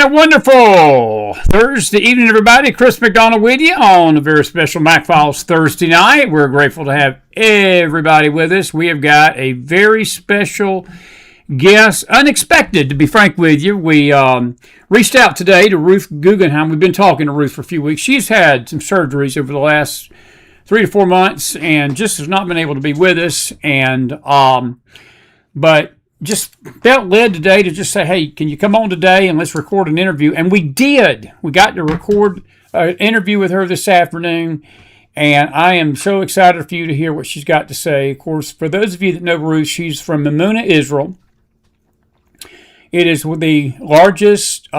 a wonderful Thursday evening, everybody. Chris McDonald with you on a very special McFiles Thursday night. We're grateful to have everybody with us. We have got a very special guest, unexpected, to be frank with you. We reached out today to Ruth Guggenheim. We've been talking to Ruth for a few weeks. She's had some surgeries over the last 3 to 4 months and just has not been able to be with us. But just felt led today to just say, hey, can you come on today and let's record an interview? And we did. We got to record an interview with her this afternoon, and I am so excited for you to hear what she's got to say. Of course, for those of you that know Ruth, she's from Mamuna, Israel. It is the largest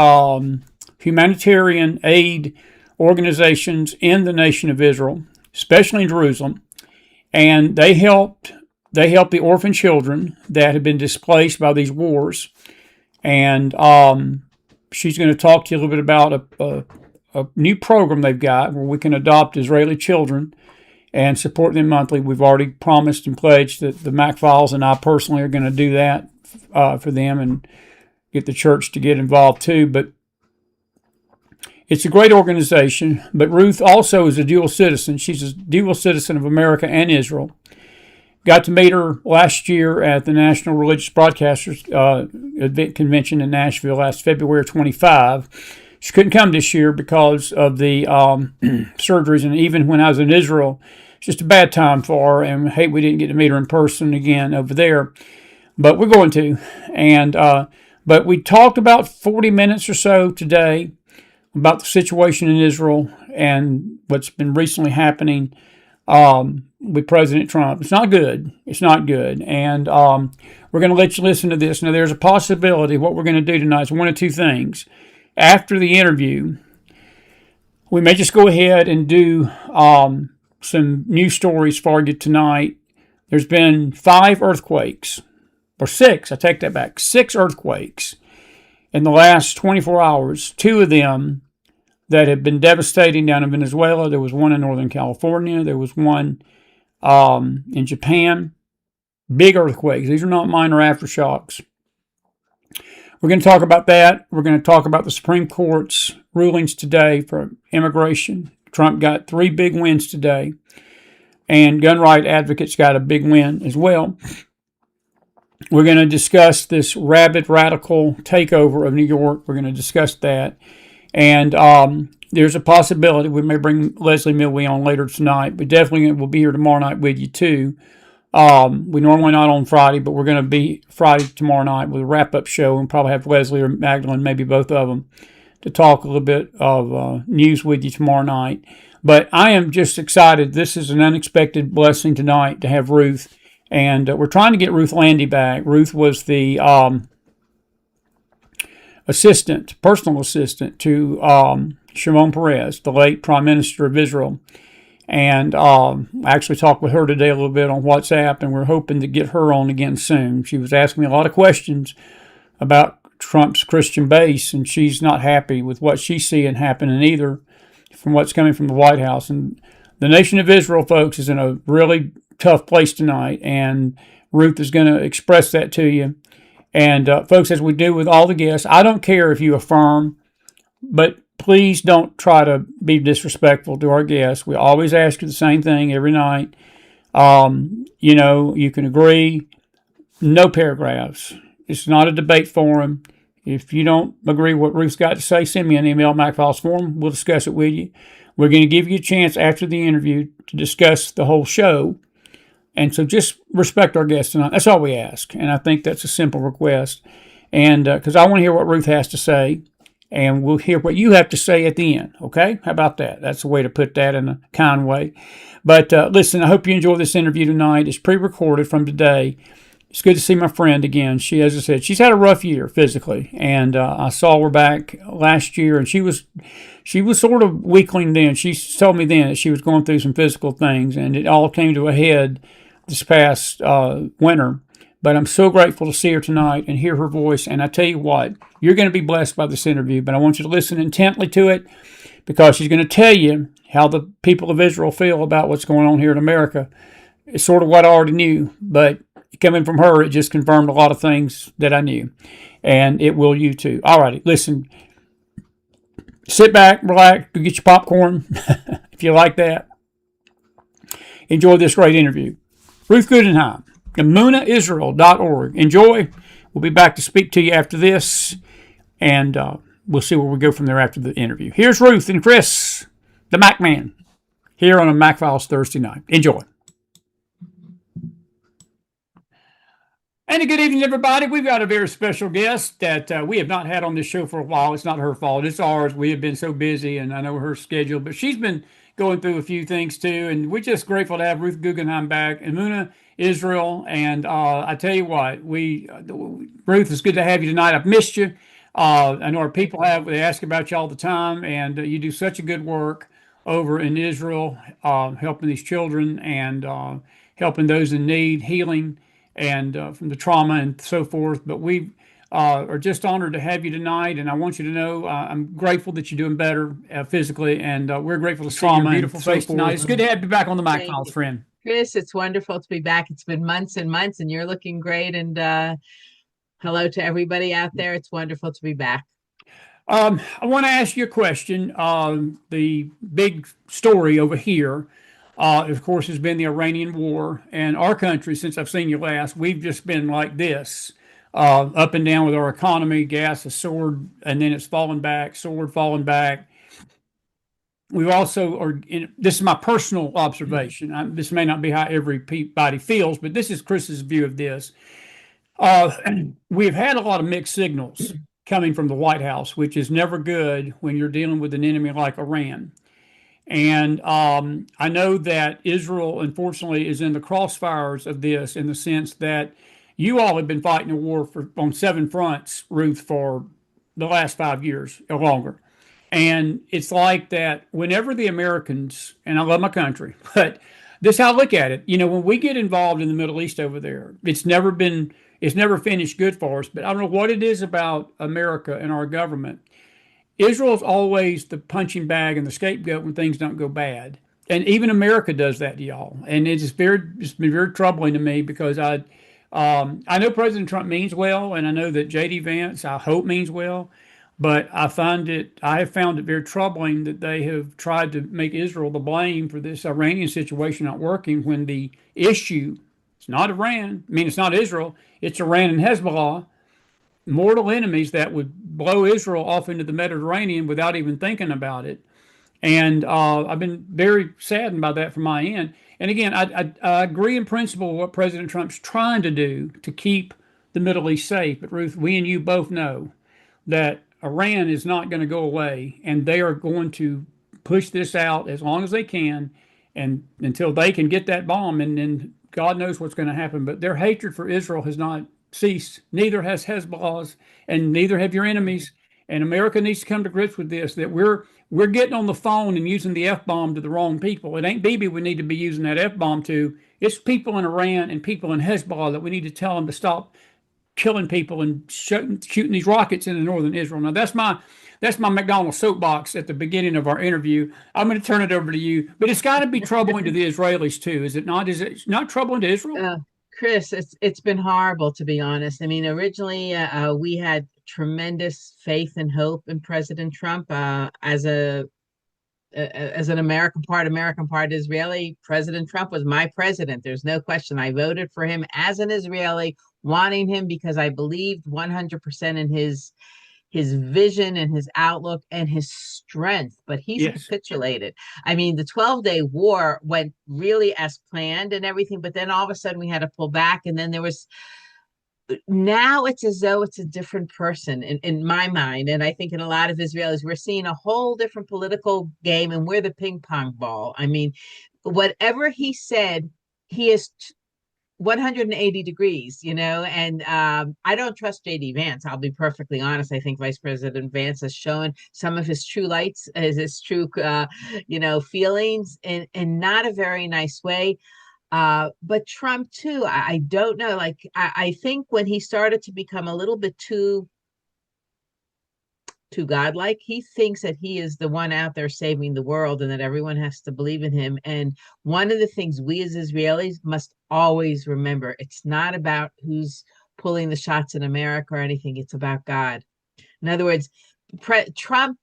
humanitarian aid organizations in the nation of Israel, especially in Jerusalem, and they help the orphan children that have been displaced by these wars. And she's going to talk to you a little bit about a new program they've got where we can adopt Israeli children and support them monthly. We've already promised and pledged that the McFiles and I personally are going to do that for them and get the church to get involved too. But it's a great organization. But Ruth also is a dual citizen. She's a dual citizen of America and Israel. Got to meet her last year at the National Religious Broadcasters Convention in Nashville last February 25. She couldn't come this year because of the surgeries, and even when I was in Israel, it's just a bad time for her, and hate we didn't get to meet her in person again over there. But we're going to. But we talked about 40 minutes or so today about the situation in Israel and what's been recently happening with President Trump. It's not good. It's not good. And we're going to let you listen to this. Now, there's a possibility what we're going to do tonight is one of two things. After the interview, we may just go ahead and do some news stories for you tonight. There's been 5 earthquakes, or 6, I take that back, 6 earthquakes in the last 24 hours, 2 of them that have been devastating down in Venezuela. There was one in Northern California. There was one in Japan. Big earthquakes. These are not minor aftershocks. We're going to talk about that. We're going to talk about the Supreme Court's rulings today for immigration. Trump got 3 big wins today, and gun right advocates got a big win as well. We're going to discuss this rabid radical takeover of New York. We're going to discuss that. And there's a possibility we may bring Leslie Millwee on later tonight. We definitely will be here tomorrow night with you too. We normally not on Friday, but we're going to be Friday tomorrow night with a wrap-up show, and probably have Leslie or Magdalene, maybe both of them, to talk a little bit of news with you tomorrow night. But I am just excited. This is an unexpected blessing tonight to have Ruth, and we're trying to get Ruth Landy back. Ruth was the personal assistant to Shimon Peres, the late Prime Minister of Israel. And I actually talked with her today a little bit on WhatsApp, and we're hoping to get her on again soon. She was asking me a lot of questions about Trump's Christian base, and she's not happy with what she's seeing happening either from what's coming from the White House. And the nation of Israel, folks, is in a really tough place tonight, and Ruth is going to express that to you. And folks, as we do with all the guests, I don't care if you affirm, but please don't try to be disrespectful to our guests. We always ask you the same thing every night. You can agree. No paragraphs. It's not a debate forum. If you don't agree with what Ruth's got to say, send me an email, McFiles Forum. We'll discuss it with you. We're going to give you a chance after the interview to discuss the whole show. And so just respect our guests tonight. That's all we ask. And I think that's a simple request. And because I want to hear what Ruth has to say. And we'll hear what you have to say at the end. Okay? How about that? That's a way to put that in a kind way. But listen, I hope you enjoy this interview tonight. It's pre-recorded from today. It's good to see my friend again. She, as I said, she's had a rough year physically. And I saw her back last year, and she was sort of weakling then. She told me then that she was going through some physical things, and it all came to a head this past winter. But I'm so grateful to see her tonight and hear her voice. And I tell you what, you're going to be blessed by this interview. But I want you to listen intently to it, because she's going to tell you how the people of Israel feel about what's going on here in America. It's sort of what I already knew. But coming from her, it just confirmed a lot of things that I knew. And it will you too. All righty, listen. Sit back, relax, go get your popcorn if you like that. Enjoy this great interview. Ruth Guggenheim, emunaisrael.org. Enjoy. We'll be back to speak to you after this, and we'll see where we go from there after the interview. Here's Ruth and Chris, the Mac Man, here on a McFiles Thursday night. Enjoy. And a good evening, everybody. We've got a very special guest that we have not had on this show for a while. It's not her fault. It's ours. We have been so busy, and I know her schedule, but she's been going through a few things too, and we're just grateful to have Ruth Guggenheim back, Emuna Israel, and I tell you what, Ruth, it's good to have you tonight. I've missed you. I know our people have. They ask about you all the time, and you do such a good work over in Israel, helping these children and helping those in need, healing and from the trauma and so forth. But we are just honored to have you tonight, and I want you to know I'm grateful that you're doing better physically, and we're grateful to see your beautiful face tonight. It's good to have you back on the McFiles, friend. Chris, it's wonderful to be back. It's been months and months, and you're looking great. And hello to everybody out there. It's wonderful to be back. I want to ask you a question. The big story over here, of course, has been the Iranian war. And our country, since I've seen you last, we've just been like this, up and down with our economy. Gas has soared, and then it's fallen back, soared, fallen back. We also are, this is my personal observation. This may not be how everybody feels, but this is Chris's view of this. We've had a lot of mixed signals coming from the White House, which is never good when you're dealing with an enemy like Iran. And I know that Israel, unfortunately, is in the crossfires of this in the sense that you all have been fighting a war on 7 fronts, Ruth, for the last 5 years or longer. And it's like that whenever the Americans, and I love my country, but this is how I look at it. When we get involved in the Middle East over there, it's never finished good for us. But I don't know what it is about America and our government. Israel's always the punching bag and the scapegoat when things don't go bad. And even America does that to y'all. And it's been very troubling to me because I know President Trump means well, and I know that J.D. Vance, I hope, means well. But I have found it very troubling that they have tried to make Israel the blame for this Iranian situation not working when the issue, it's not Iran. I mean, it's not Israel. It's Iran and Hezbollah, mortal enemies that would blow Israel off into the Mediterranean without even thinking about it. And I've been very saddened by that from my end. And again, I agree in principle with what President Trump's trying to do to keep the Middle East safe. But Ruth, we and you both know that Iran is not going to go away, and they are going to push this out as long as they can, and until they can get that bomb, and then God knows what's going to happen. But their hatred for Israel has not ceased. Neither has Hezbollah's, and neither have your enemies. And America needs to come to grips with this, that we're getting on the phone and using the F-bomb to the wrong people. It ain't Bibi we need to be using that F-bomb to. It's people in Iran and people in Hezbollah that we need to tell them to stop killing people and shooting these rockets into northern Israel. Now that's my McDonald's soapbox at the beginning of our interview. I'm going to turn it over to you, but it's got to be troubling to the Israelis too, is it not? Is it not troubling to Israel? Chris, it's been horrible, to be honest. I mean, originally we had tremendous faith and hope in President Trump as an American part Israeli. President Trump was my president. There's no question. I voted for him as an Israeli, wanting him because I believed 100% in his vision and his outlook and his strength, but he's capitulated. I mean, the 12-day war went really as planned and everything, but then all of a sudden we had to pull back, and then now it's as though it's a different person in my mind. And I think in a lot of Israelis, we're seeing a whole different political game, and we're the ping pong ball. I mean, whatever he said, he is 180 degrees, and I don't trust JD Vance. I'll be perfectly honest. I think Vice President Vance has shown some of his true lights, his true, feelings in not a very nice way. But Trump too, I don't know. Like, I think when he started to become a little bit too godlike, he thinks that he is the one out there saving the world and that everyone has to believe in him. And one of the things we as Israelis must always remember, it's not about who's pulling the shots in America or anything. It's about God. In other words, Trump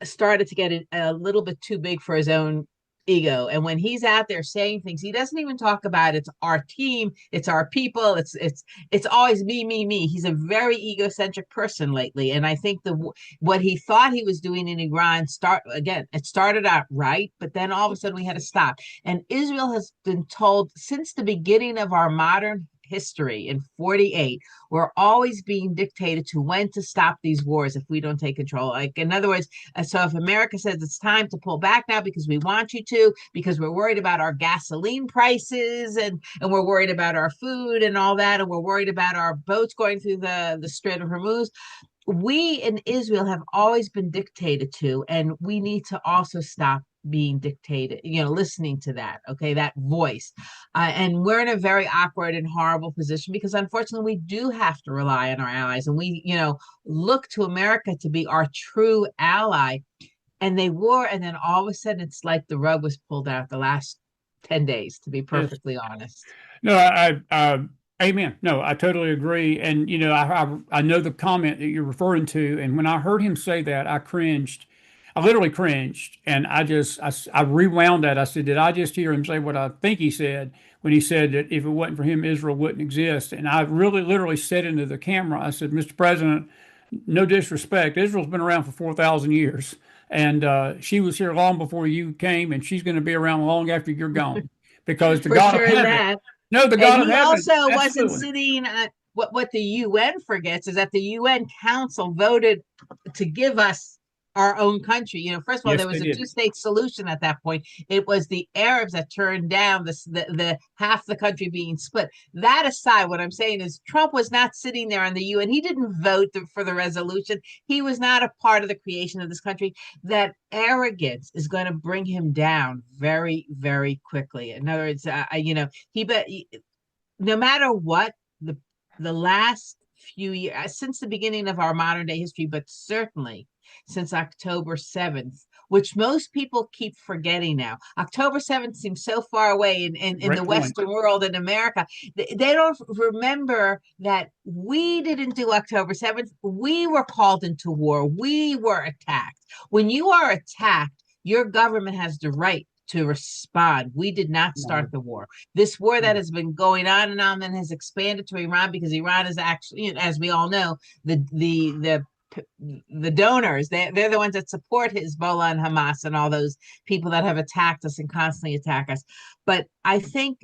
started to get a little bit too big for his own ego. And when he's out there saying things, he doesn't even talk about it's our team, it's our people, it's always me, me, me. He's a very egocentric person lately. And I think the what he thought he was doing in Iran it started out right, but then all of a sudden we had to stop. And Israel has been told since the beginning of our modern history in 48, we're always being dictated to when to stop these wars if we don't take control. Like, in other words, so if America says it's time to pull back now because we want you to, because we're worried about our gasoline prices and we're worried about our food and all that, and we're worried about our boats going through the Strait of Hormuz, we in Israel have always been dictated to, and we need to also stop being dictated, listening to that, okay, that voice. And we're in a very awkward and horrible position because unfortunately we do have to rely on our allies, and we, look to America to be our true ally. And they were, and then all of a sudden it's like the rug was pulled out the last 10 days, to be Yes. perfectly honest. No, amen. No, I totally agree. And I know the comment that you're referring to, and when I heard him say that, I cringed. I literally cringed, and I rewound that. I said, did I just hear him say what I think he said when he said that if it wasn't for him, Israel wouldn't exist? And I really, literally said into the camera, I said, Mr. President, no disrespect, Israel's been around for 4,000 years, and she was here long before you came, and she's going to be around long after you're gone, because the For God of sure heaven, that. no, the And God of he heaven, also wasn't absolutely. sitting at what the UN forgets is that the UN Council voted to give us our own country. First of all, Yes, there they was a did. two-state solution at that point. It was the Arabs that turned down the half the country being split. That aside, what I'm saying is Trump was not sitting there on the UN. He didn't vote for the resolution. He was not a part of the creation of this country. That arrogance is going to bring him down very, very quickly. In other words, he but no matter what, the last few years since the beginning of our modern day history, but certainly since October 7th, which most people keep forgetting now. October 7th seems so far away in the Great point. Western world, in America. They don't remember that we didn't do October 7th. We were called into war. We were attacked. When you are attacked, your government has the right to respond. We did not start No, the war. This war that no. has been going on and on and has expanded to Iran because Iran is actually, as we all know, the donors. They're the ones that support Hezbollah and Hamas and all those people that have attacked us and constantly attack us. But I think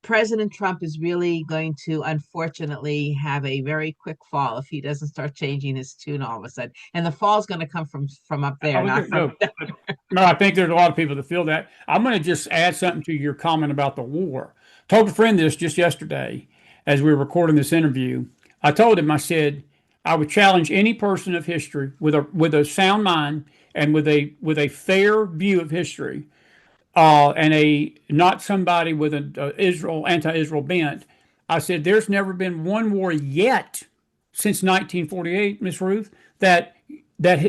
President Trump is really going to, unfortunately, have a very quick fall if he doesn't start changing his tune all of a sudden. And the fall is going to come from up there, not from. No, no, I think there's a lot of people that feel that. I'm going to just add something to your comment about the war. Told a friend this just yesterday as we were recording this interview. I told him, I said, I would challenge any person of history with a sound mind and with a fair view of history, and a not somebody with an anti-Israel bent. I said, there's never been one war yet since 1948, Miss Ruth, that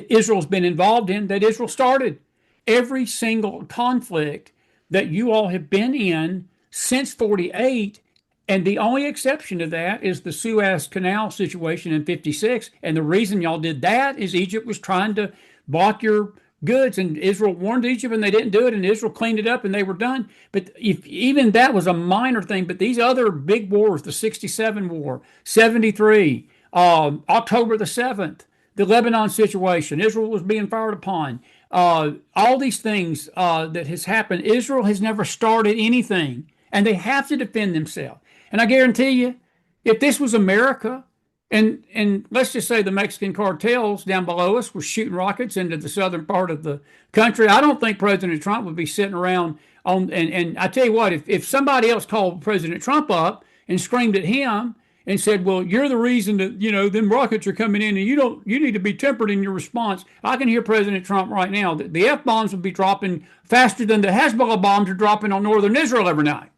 Israel's been involved in, that Israel started. Every single conflict that you all have been in since 48, and the only exception to that is the Suez Canal situation in 56. And the reason y'all did that is Egypt was trying to block your goods, and Israel warned Egypt and they didn't do it, and Israel cleaned it up and they were done. But if even that was a minor thing, but these other big wars, the 67 war, 73, October the 7th, the Lebanon situation, Israel was being fired upon. All these things that has happened, Israel has never started anything, and they have to defend themselves. And I guarantee you, if this was America, and let's just say the Mexican cartels down below us were shooting rockets into the southern part of the country, I don't think President Trump would be sitting around on. And I tell you what, if somebody else called President Trump up and screamed at him and said, "Well, you're the reason that them rockets are coming in, and you need to be tempered in your response," I can hear President Trump right now. The F bombs would be dropping faster than the Hezbollah bombs are dropping on northern Israel every night.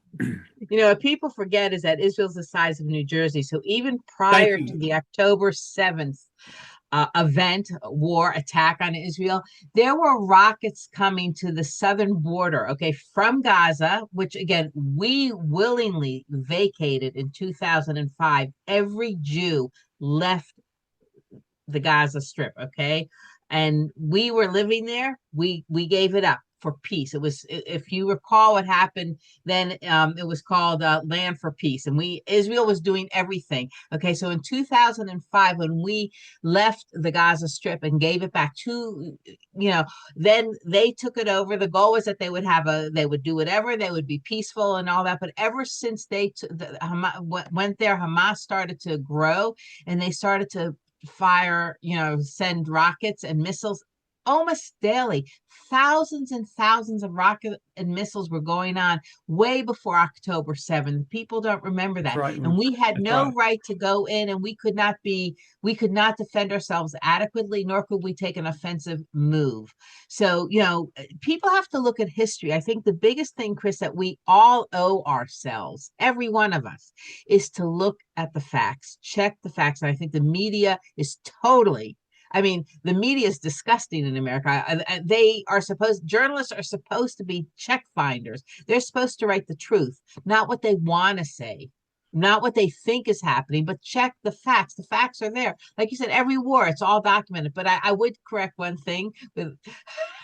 What people forget is that Israel's the size of New Jersey. So even Thank prior to you. the October 7th war attack on Israel, there were rockets coming to the southern border, okay, from Gaza, which again, we willingly vacated in 2005. Every Jew left the Gaza Strip, okay? and we were living there. We gave it up for peace. It was, if you recall what happened then, it was called Land for Peace, and we Israel was doing everything. Okay, so in 2005, when we left the Gaza Strip and gave it back to, then they took it over. The goal was that they would do whatever, they would be peaceful and all that. But ever since went there, Hamas started to grow, and they started to fire, send rockets and missiles almost daily. Thousands and thousands of rocket and missiles were going on way before October 7th. People don't remember That's that. right. And we had That's no right. right to go in, and we could not defend ourselves adequately, nor could we take an offensive move. So, people have to look at history. I think the biggest thing, Chris, that we all owe ourselves, every one of us, is to look at the facts, check the facts. And I think the media is totally, I mean, the media is disgusting in America. Journalists are supposed to be check finders. They're supposed to write the truth, not what they want to say, not what they think is happening, but check the facts. The facts are there. Like you said, every war, it's all documented. But I would correct one thing. With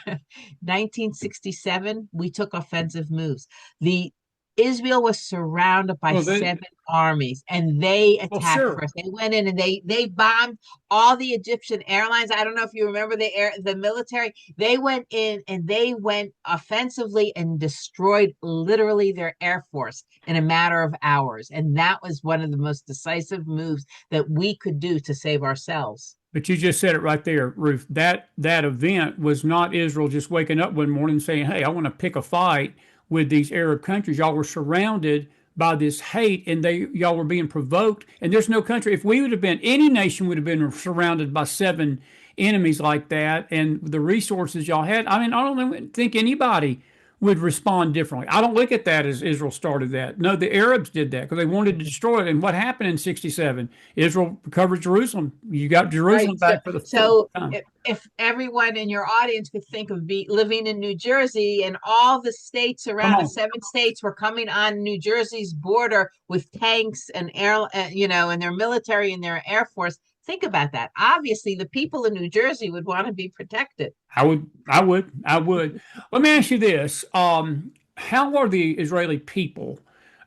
1967, we took offensive moves. The Israel was surrounded by Well, they, seven armies, and they well, attacked sure. first. They went in and they bombed all the Egyptian airlines. I don't know if you remember the military. They went in and they went offensively and destroyed literally their air force in a matter of hours. And that was one of the most decisive moves that we could do to save ourselves. But you just said it right there, Ruth. That event was not Israel just waking up one morning saying, "Hey, I want to pick a fight with these Arab countries." Y'all were surrounded by this hate, and y'all were being provoked. And there's no country. If we would have been, any nation would have been surrounded by seven enemies like that, and the resources y'all had. I mean, I don't think anybody would respond differently. I don't look at that as Israel started that. No, the Arabs did that because they wanted to destroy it. And what happened in '67? Israel recovered Jerusalem. You got Jerusalem Right. So, back for the first so time. if everyone in your audience could think of living in New Jersey, and all the states Come around the on. seven states were coming on New Jersey's border with tanks and and their military and their air force. Think about that. Obviously, the people in New Jersey would want to be protected. I would. Let me ask you this: how are the Israeli people?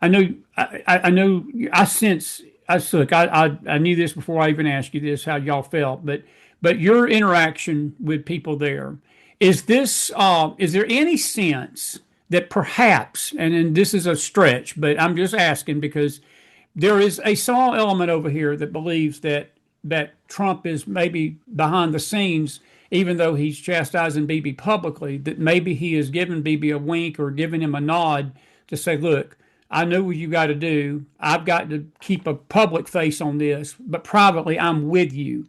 I know, I know. I sense. Look. I knew this before I even asked you this. How y'all felt, but your interaction with people there, is this? Is there any sense that perhaps, and this is a stretch, but I'm just asking because there is a small element over here that believes that Trump is maybe behind the scenes, even though he's chastising Bibi publicly, that maybe he has given Bibi a wink or given him a nod to say, look, I know what you got to do. I've got to keep a public face on this, but privately, I'm with you.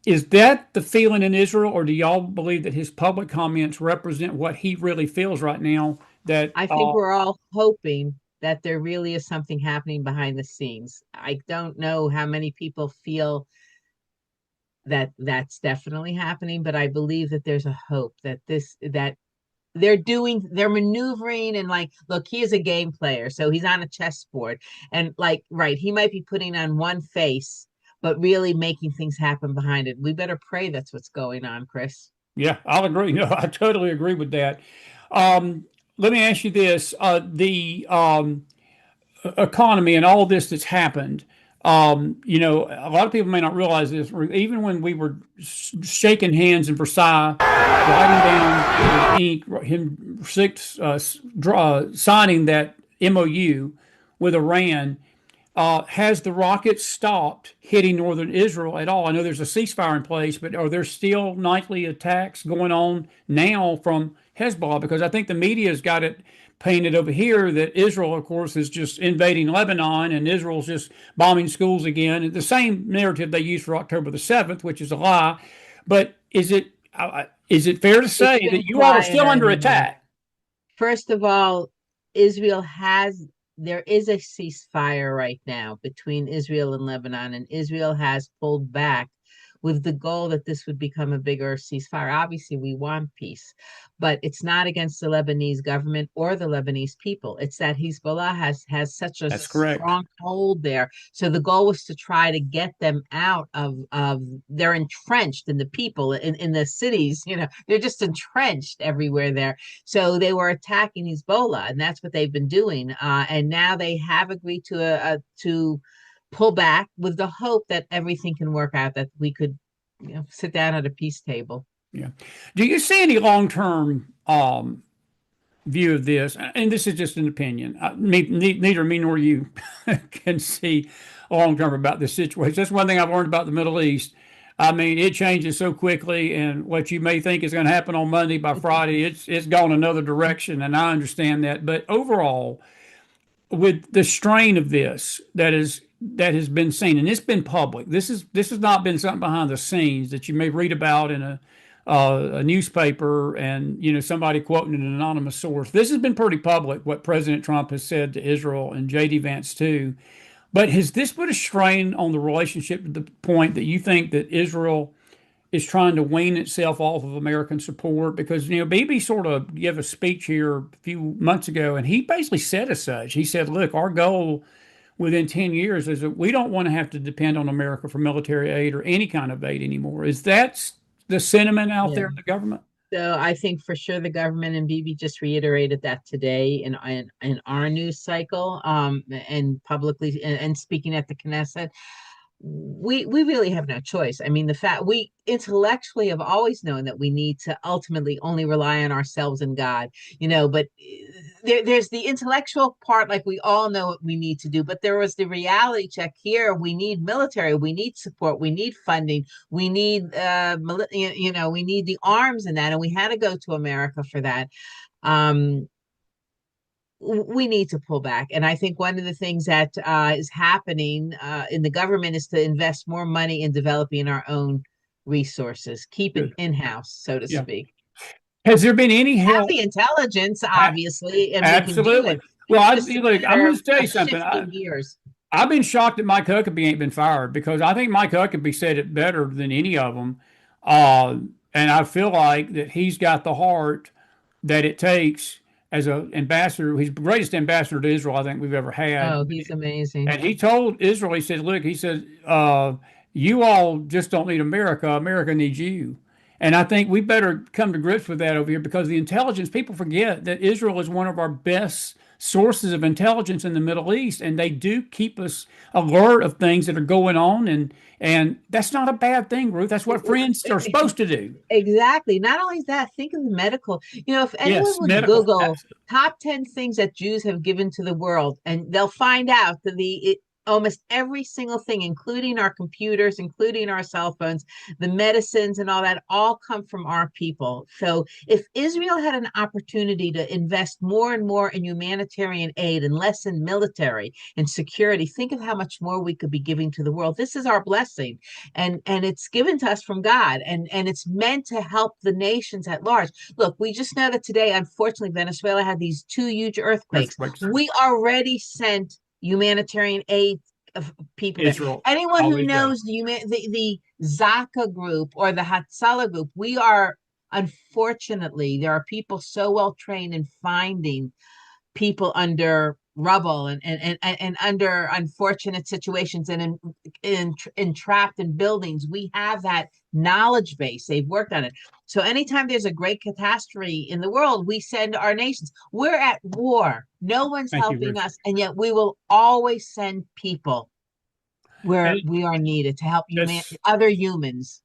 Is that the feeling in Israel, or do y'all believe that his public comments represent what he really feels right now? That I think we're all hoping that there really is something happening behind the scenes. I don't know how many people feel that that's definitely happening, but I believe that there's a hope that they're maneuvering, and like, look, he is a game player, so he's on a chessboard, and like, right, he might be putting on one face, but really making things happen behind it. We better pray that's what's going on, Chris. Yeah, I'll agree. No, I totally agree with that. Um, Let me ask you this: the economy and all this that's happened. A lot of people may not realize this. Even when we were shaking hands in Versailles, writing down with ink, signing that MOU with Iran, has the rockets stopped hitting northern Israel at all? I know there's a ceasefire in place, but are there still nightly attacks going on now from Hezbollah? Because I think the media's got it painted over here that Israel, of course, is just invading Lebanon and Israel's just bombing schools again. And the same narrative they used for October the 7th, which is a lie. But is it fair to It's say been that you all are still quieter under now. attack? First of all, Israel has, there is a ceasefire right now between Israel and Lebanon, and Israel has pulled back with the goal that this would become a bigger ceasefire. Obviously, we want peace, but it's not against the Lebanese government or the Lebanese people. It's that Hezbollah has such a That's correct. strong hold there. So the goal was to try to get them out of they're entrenched in the people in the cities. They're just entrenched everywhere there. So they were attacking Hezbollah, and that's what they've been doing. And now they have agreed to pull back with the hope that everything can work out, that we could sit down at a peace table. Yeah. Do you see any long-term view of this? And this is just an opinion. Neither me nor you can see long-term about this situation. That's one thing I've learned about the Middle East. I mean, it changes so quickly, and what you may think is going to happen on Monday, by Friday, it's gone another direction, and I understand that. But overall, with the strain of this that has been seen, and it's been public. This has not been something behind the scenes that you may read about in a newspaper, and somebody quoting an anonymous source. This has been pretty public what President Trump has said to Israel, and J.D. Vance too. But has this put a strain on the relationship to the point that you think that Israel is trying to wean itself off of American support? Because Bibi sort of gave a speech here a few months ago, and he basically said as such. He said, "Look, our goal within 10 years is that we don't want to have to depend on America for military aid or any kind of aid anymore." Is that the sentiment out Yeah. there in the government? So I think for sure the government and Bibi just reiterated that today in our news cycle, and publicly, and speaking at the Knesset. We really have no choice. I mean, the fact we intellectually have always known that we need to ultimately only rely on ourselves and God, but there's the intellectual part, like we all know what we need to do, but there was the reality check here. We need military, we need support, we need funding, we need we need the arms and that, and we had to go to America for that. Um, we need to pull back. And I think one of the things that is happening in the government is to invest more money in developing our own resources, keep it Good. in-house, so to Yeah. speak. Has there been any Have help? the intelligence, A- obviously, and we can do it. Absolutely. Well, It's just a look, I'm matter going to tell you of something. shifting gears. I've been shocked that Mike Huckabee ain't been fired, because I think Mike Huckabee said it better than any of them. Uh, and I feel like that he's got the heart that it takes as an ambassador. He's the greatest ambassador to Israel I think we've ever had. Oh, he's amazing. And he told Israel, he said, "Look, he said, you all just don't need America. America needs you." And I think we better come to grips with that over here, because the intelligence, people forget that Israel is one of our best sources of intelligence in the Middle East, and they do keep us alert of things that are going on, and that's not a bad thing, Ruth. That's what friends are supposed to do. Exactly. Not only that, think of the medical. If anyone Yes, would medical. Google top 10 things that Jews have given to the world, and they'll find out that almost every single thing, including our computers, including our cell phones, the medicines and all that, all come from our people. So if Israel had an opportunity to invest more and more in humanitarian aid and less in military and security, think of how much more we could be giving to the world. This is our blessing, and it's given to us from God, and it's meant to help the nations at large. Look, we just know that today, unfortunately, Venezuela had these two huge earthquakes. Earthquakes. We already sent humanitarian aid of people there. Israel Anyone who always does. knows the Zaka group or the Hatzalah group, we are, unfortunately, there are people so well trained in finding people under rubble and under unfortunate situations, and entrapped in buildings. We have that knowledge base. They've worked on it. So anytime there's a great catastrophe in the world, we send our nations. We're at war. No one's Thank you, helping Ruth. us, and yet we will always send people where And we are needed to help that's other humans.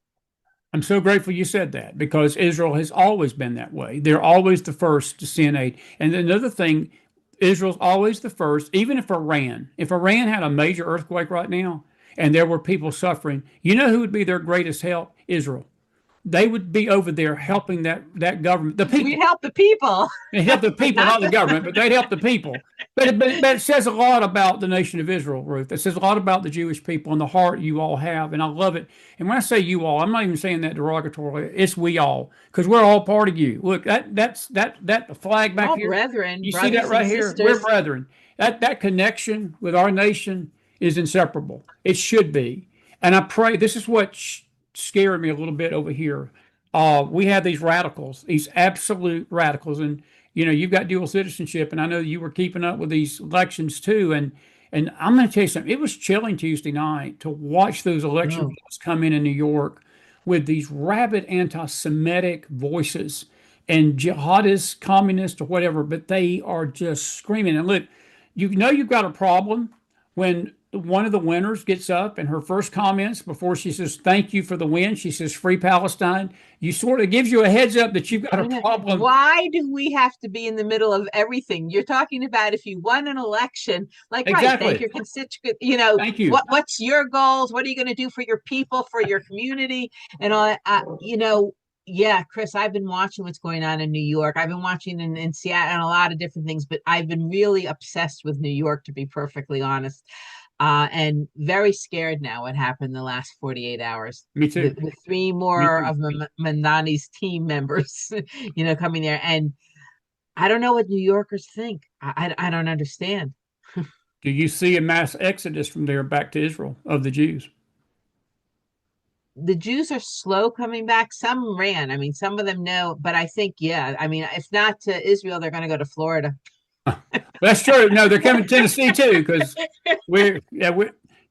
I'm so grateful you said that, because Israel has always been that way. They're always the first to send aid. And another thing, Israel's always the first, even if Iran had a major earthquake right now and there were people suffering, who would be their greatest help? Israel. They would be over there helping that government, the We people. help the people. They help the people, Not not the government, but they'd help the people. But it says a lot about the nation of Israel, Ruth. It says a lot about the Jewish people and the heart you all have, and I love it. And when I say you all, I'm not even saying that derogatorily. It's we all, because we're all part of you. Look, that flag back all here. brethren, You see that brothers and right here? We're sisters. brethren. That connection with our nation is inseparable. It should be. And I pray this is what scaring me a little bit over here. We have these radicals, these absolute radicals, and you've got dual citizenship, and I know you were keeping up with these elections too, and I'm going to tell you something. It was chilling Tuesday night to watch those election Oh, results come in New York with these rabid anti-Semitic voices and jihadist, communist, or whatever, but they are just screaming. And look, you've got a problem when one of the winners gets up and her first comments before she says thank you for the win, she says free Palestine. You sort of gives you a heads up that you've got a I know. problem. Why do we have to be in the middle of everything? You're talking about if you won an election, like, right, thank Exactly. your constituent, you know, Thank you. what's your goals? What are you going to do for your people, for your community, and all that? Yeah, Chris, I've been watching what's going on in New York. I've been watching in Seattle and a lot of different things, but I've been really obsessed with New York, to be perfectly honest, and very scared now what happened the last 48 hours. Me The, too. the three Me more too. of Mandani's team members, coming there. And I don't know what New Yorkers think. I don't understand. Do you see a mass exodus from there back to Israel of the Jews? The Jews are slow coming back. Some ran. I mean, some of them know, but I think, yeah. I mean, if not to Israel, they're going to go to Florida. That's true. No, they're coming to Tennessee too because we're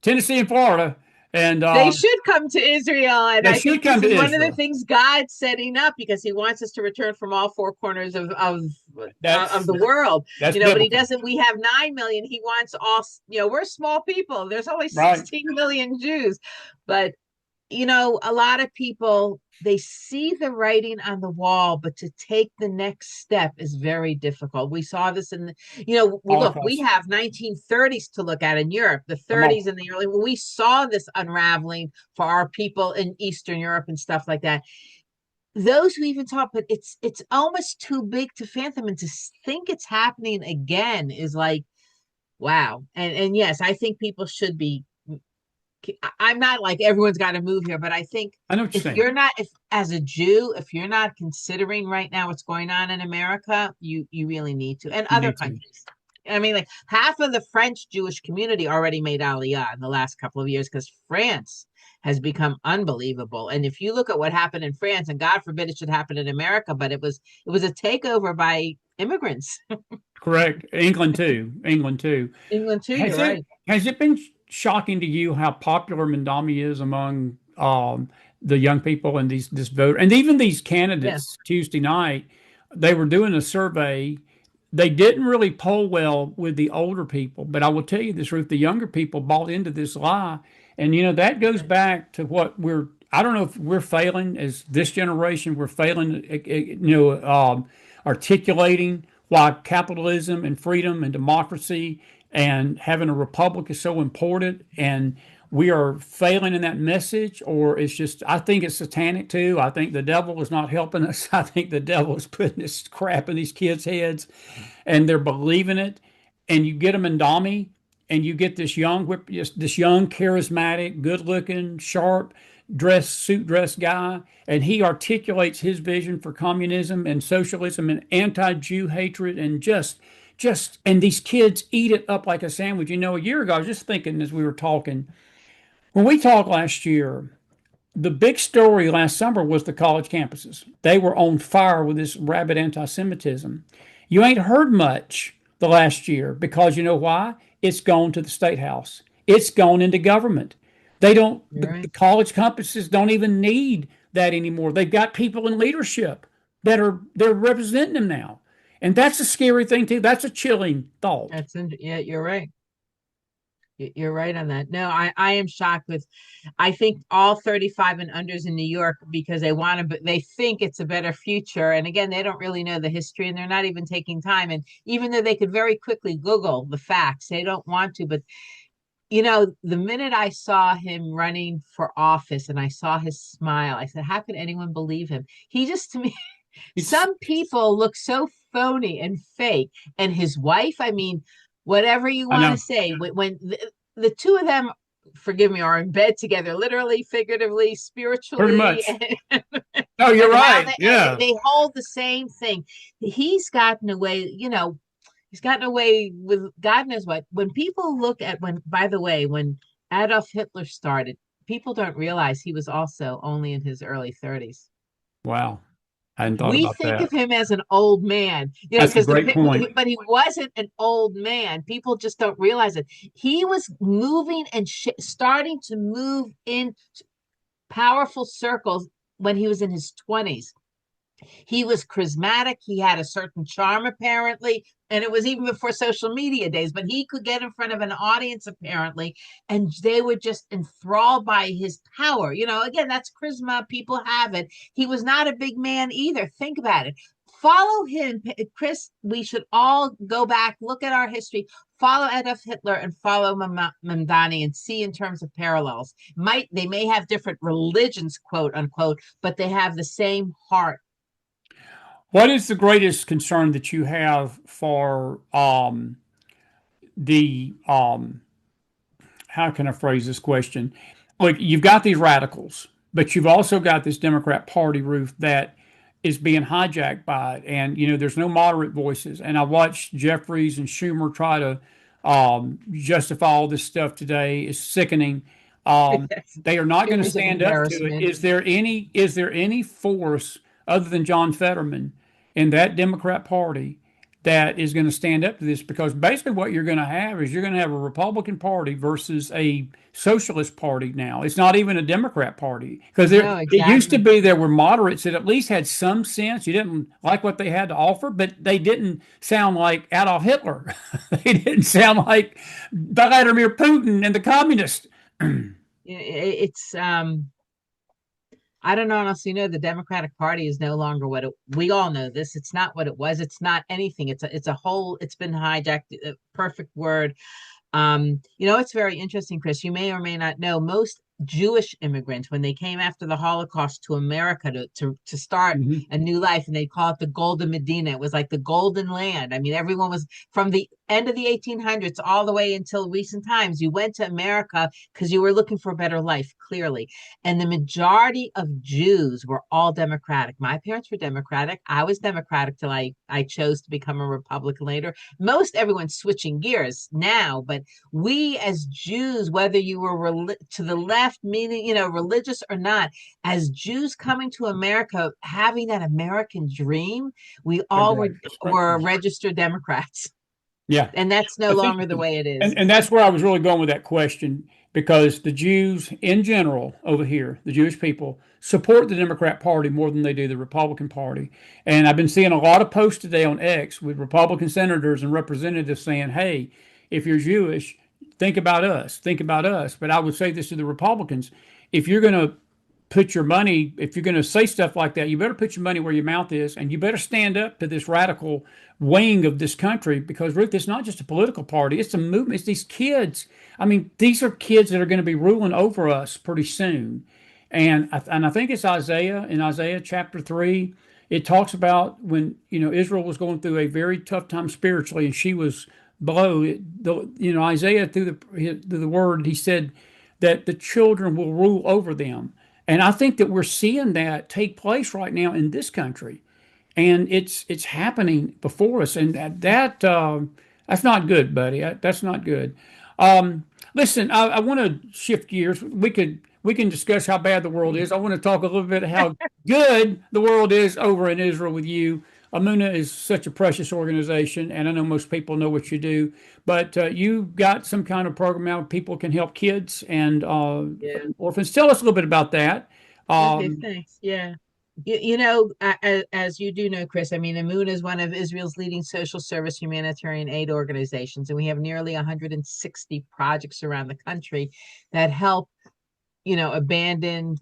Tennessee and Florida, and They should come to Israel. And they I should think come this to is one of the Israel. things God's setting up because he wants us to return from all four corners of That's the world. that's But he biblical, doesn't, we have 9 million. He wants all, we're small people. There's only right? 16 million Jews. But a lot of people, they see the writing on the wall, but to take the next step is very difficult. We saw this in look, we Holocaust. have 1930s to look at in Europe, the Come on. 30s and the early, we saw this unraveling for our people in Eastern Europe and stuff like that. Those who even talk, but it's almost too big to fathom, and to think it's happening again is like, wow. And yes, I think people should be. I'm not like everyone's got to move here, but I think I know what you're if saying. you're not, if as a Jew, if you're not considering right now what's going on in America, you really need to, and You other need to. countries. I mean, like half of the French Jewish community already made Aliyah in the last couple of years because France has become unbelievable. And if you look at what happened in France, and God forbid it should happen in America, but it was a takeover by immigrants. Correct. England too. England too. England too. Has You're it right. has it been shocking to you how popular Mandami is among the young people and this vote and even these Yeah. candidates Tuesday night? They were doing a survey. They didn't really poll well with the older people, but I will tell you this, Ruth, the younger people bought into this lie. And that goes back to what I don't know if we're failing as this generation, we're failing, articulating why capitalism and freedom and democracy and having a republic is so important. And we are failing in that message, or it's just, I think it's satanic too. I think the devil is not helping us. I think the devil is putting this crap in these kids' heads and they're believing it. And you get them in Dami, and you get this young, charismatic, good-looking, sharp, suit dress guy, and he articulates his vision for communism and socialism and anti-Jew hatred and and these kids eat it up like a sandwich. A year ago, I was just thinking as we were talking, when we talked last year, the big story last summer was the college campuses. They were on fire with this rabid anti Semitism. You ain't heard much the last year because you know why? It's gone to the state house, it's gone into government. They don't, You're the right. college campuses don't even need that anymore. They've got people in leadership they're representing them now. And that's a scary thing too. That's a chilling thought. Yeah, you're right. You're right on that. No, I am shocked with, I think all 35 and unders in New York because they want to, but they think it's a better future. And again, they don't really know the history and they're not even taking time. And even though they could very quickly Google the facts, they don't want to. But, the minute I saw him running for office and I saw his smile, I said, how could anyone believe him? He just, to me, It's, some people look so phony and fake. And his wife, I mean, whatever you I want to know. say, when the two of them, forgive me, are in bed together, literally, figuratively, Pretty spiritually, much. No, you're and how right. Yeah. they hold the same thing. He's gotten away, he's gotten away with God knows what. When people look at, by the way, when Adolf Hitler started, people don't realize he was also only in his early 30s. Wow. I hadn't thought We about think that. of him as an old man, That's a because great point. but he wasn't an old man. People just don't realize it. He was moving and starting to move in powerful circles when he was in his 20s. He was charismatic. He had a certain charm, apparently. And it was even before social media days, but he could get in front of an audience, apparently, and they were just enthralled by his power. Again, that's charisma. People have it. He was not a big man either. Think about it. Follow him, Chris. We should all go back, look at our history, follow Adolf Hitler and follow Mamdani, and see in terms of parallels. They may have different religions, quote unquote, but they have the same heart. What is the greatest concern that you have for the how can I phrase this question? Look, you've got these radicals, but you've also got this Democrat Party, Ruth, that is being hijacked by it. And, there's no moderate voices. And I watched Jeffries and Schumer try to justify all this stuff today. It's sickening. Yes. They are not going to Humor's an stand up to it. embarrassment. Is there any force other than John Fetterman in that Democrat Party that is going to stand up to this? Because basically what you're going to have is you're going to have a Republican Party versus a socialist party now. It's not even a Democrat party because No, it used to exactly. be there were moderates that at least had some sense. You didn't like what they had to offer, but they didn't sound like Adolf Hitler. They didn't sound like Vladimir Putin and the communists. It's I don't honestly know. The Democratic Party is no longer what we all know this. It's not what it was. It's not anything. It's a whole, it's been hijacked. Perfect word. It's very interesting, Chris. You may or may not know, most Jewish immigrants, when they came after the Holocaust to America to start Mhm. a new life, and they call it the Golden Medina. It was like the Golden Land. I mean, everyone was from the end of the 1800s all the way until recent times. You went to America because you were looking for a better life, clearly. And the majority of Jews were all Democratic. My parents were Democratic. I was Democratic till I chose to become a Republican later. Most everyone's switching gears now, but we as Jews, whether you were to the left, meaning, religious or not, as Jews coming to America, having that American dream, we Good all right. were registered Democrats. Yeah. And that's no I think, longer the way it and, is. and that's where I was really going with that question because the Jews in general over here, the Jewish people, support the Democrat Party more than they do the Republican Party. And I've been seeing a lot of posts today on X with Republican senators and representatives saying, hey, if you're Jewish, think about us, think about us. But I would say this to the Republicans, if you're going to put your money, if you're going to say stuff like that, you better put your money where your mouth is, and you better stand up to this radical wing of this country because, Ruth, it's not just a political party, it's a movement. It's these kids. I mean, these are kids that are going to be ruling over us pretty soon. And I think it's Isaiah in Isaiah chapter 3. It talks about when, Israel was going through a very tough time spiritually and she was below. Isaiah through the word, he said that the children will rule over them. And I think that we're seeing that take place right now in this country, and it's happening before us, and that's not good, buddy. That's not good. Listen, I want to shift gears. We can discuss how bad the world is. I want to talk a little bit how good the world is over in Israel with you. Amuna is such a precious organization, and I know most people know what you do, but you got some kind of program out where people can help kids and Yeah. orphans. Tell us a little bit about that. Okay, Um, thanks. Yeah. As you do know, Chris, I mean, Amun is one of Israel's leading social service humanitarian aid organizations, and we have nearly 160 projects around the country that help, abandoned,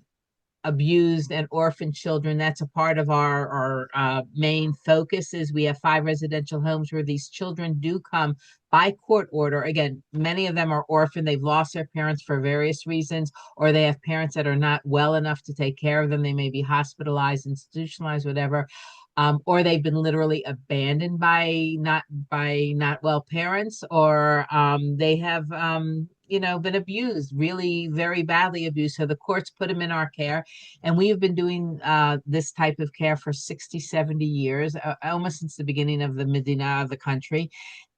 abused, and orphaned children. That's a part of our main focus. Is we have 5 residential homes where these children do come by court order. Again, many of them are orphaned. They've lost their parents for various reasons, or they have parents that are not well enough to take care of them. They may be hospitalized, institutionalized, whatever. Or they've been literally abandoned by not well parents, or they have been abused, really very badly abused. So the courts put them in our care, and we have been doing this type of care for 60, 70 years, almost since the beginning of the Medina of the country.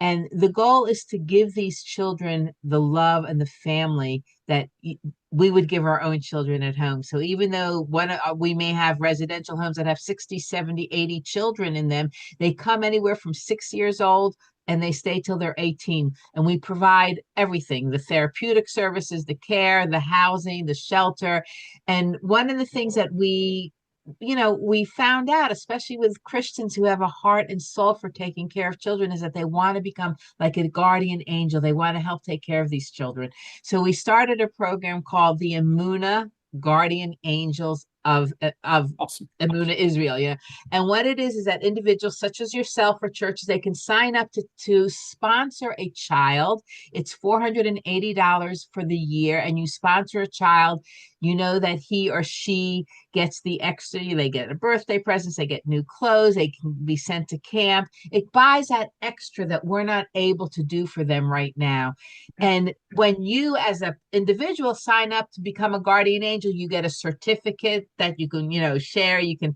And the goal is to give these children the love and the family that we would give our own children at home. So even though we may have residential homes that have 60, 70, 80 children in them, they come anywhere from 6 years old and they stay till they're 18. And we provide everything, the therapeutic services, the care, the housing, the shelter. And one of the things that we found out, especially with Christians who have a heart and soul for taking care of children, is that they want to become like a guardian angel. They want to help take care of these children. So we started a program called the Amuna Guardian Angels of Awesome. Amuna Israel. Yeah. And what it is that individuals such as yourself or churches, they can sign up to sponsor a child. It's $480 for the year, and you sponsor a child. You know that he or she gets the extra, they get a birthday presents, they get new clothes, they can be sent to camp. It buys that extra that we're not able to do for them right now. And when you as an individual sign up to become a guardian angel, you get a certificate that you can, share, you can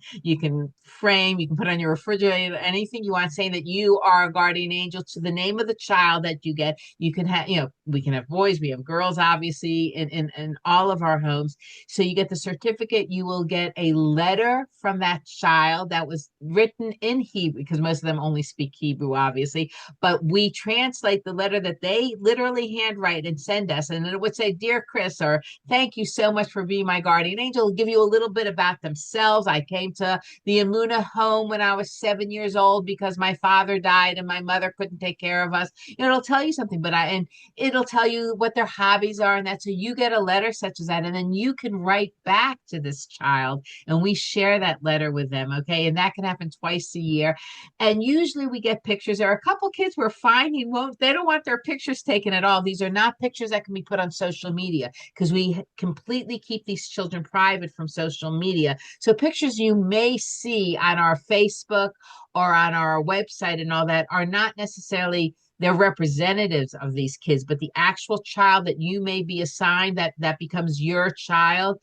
frame, you can put on your refrigerator, anything you want, saying that you are a guardian angel to the name of the child that you get. You can have, we can have boys, we have girls, obviously, in all of our homes. So you get the certificate, you will get a letter from that child that was written in Hebrew, because most of them only speak Hebrew, obviously, but we translate the letter that they literally handwrite and send us. And it would say, "Dear Chris," or "Thank you so much for being my guardian angel." It'll give you a little bit about themselves. "I came to the Amuna home when I was 7 years old because my father died and my mother couldn't take care of us." It'll tell you something, and it'll tell you what their hobbies are, and that, so you get a letter such as that, and then you can write back to this child, and we share that letter with them. Okay. And that can happen twice a year. And usually we get pictures. There are a couple kids we're finding they don't want their pictures taken at all. These are not pictures that can be put on social media, because we completely keep these children private from social media. So pictures you may see on our Facebook or on our website and all that are not necessarily, they're representatives of these kids, but the actual child that you may be assigned, that becomes your child,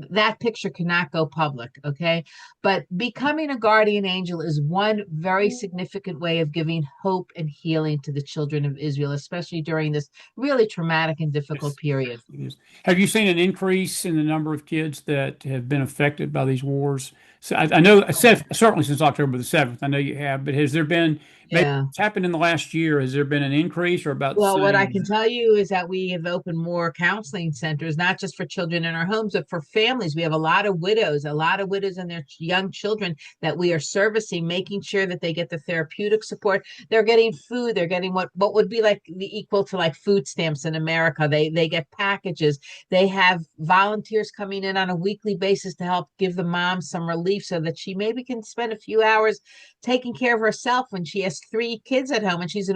that picture cannot go public. Okay. But becoming a guardian angel is one very significant way of giving hope and healing to the children of Israel, especially during this really traumatic and difficult Yes. period. Yes. Have you seen an increase in the number of kids that have been affected by these wars? So I know, certainly since October the 7th, I know you have, but has there been, maybe Yeah. what's happened in the last year, has there been an increase or about the Well, what I can same? tell you is that we have opened more counseling centers, not just for children in our homes, but for families. We have a lot of widows and their young children that we are servicing, making sure that they get the therapeutic support. They're getting food. They're getting what would be like the equal to like food stamps in America. They get packages. They have volunteers coming in on a weekly basis to help give the mom some relief so that she maybe can spend a few hours taking care of herself when she has three kids at home and she's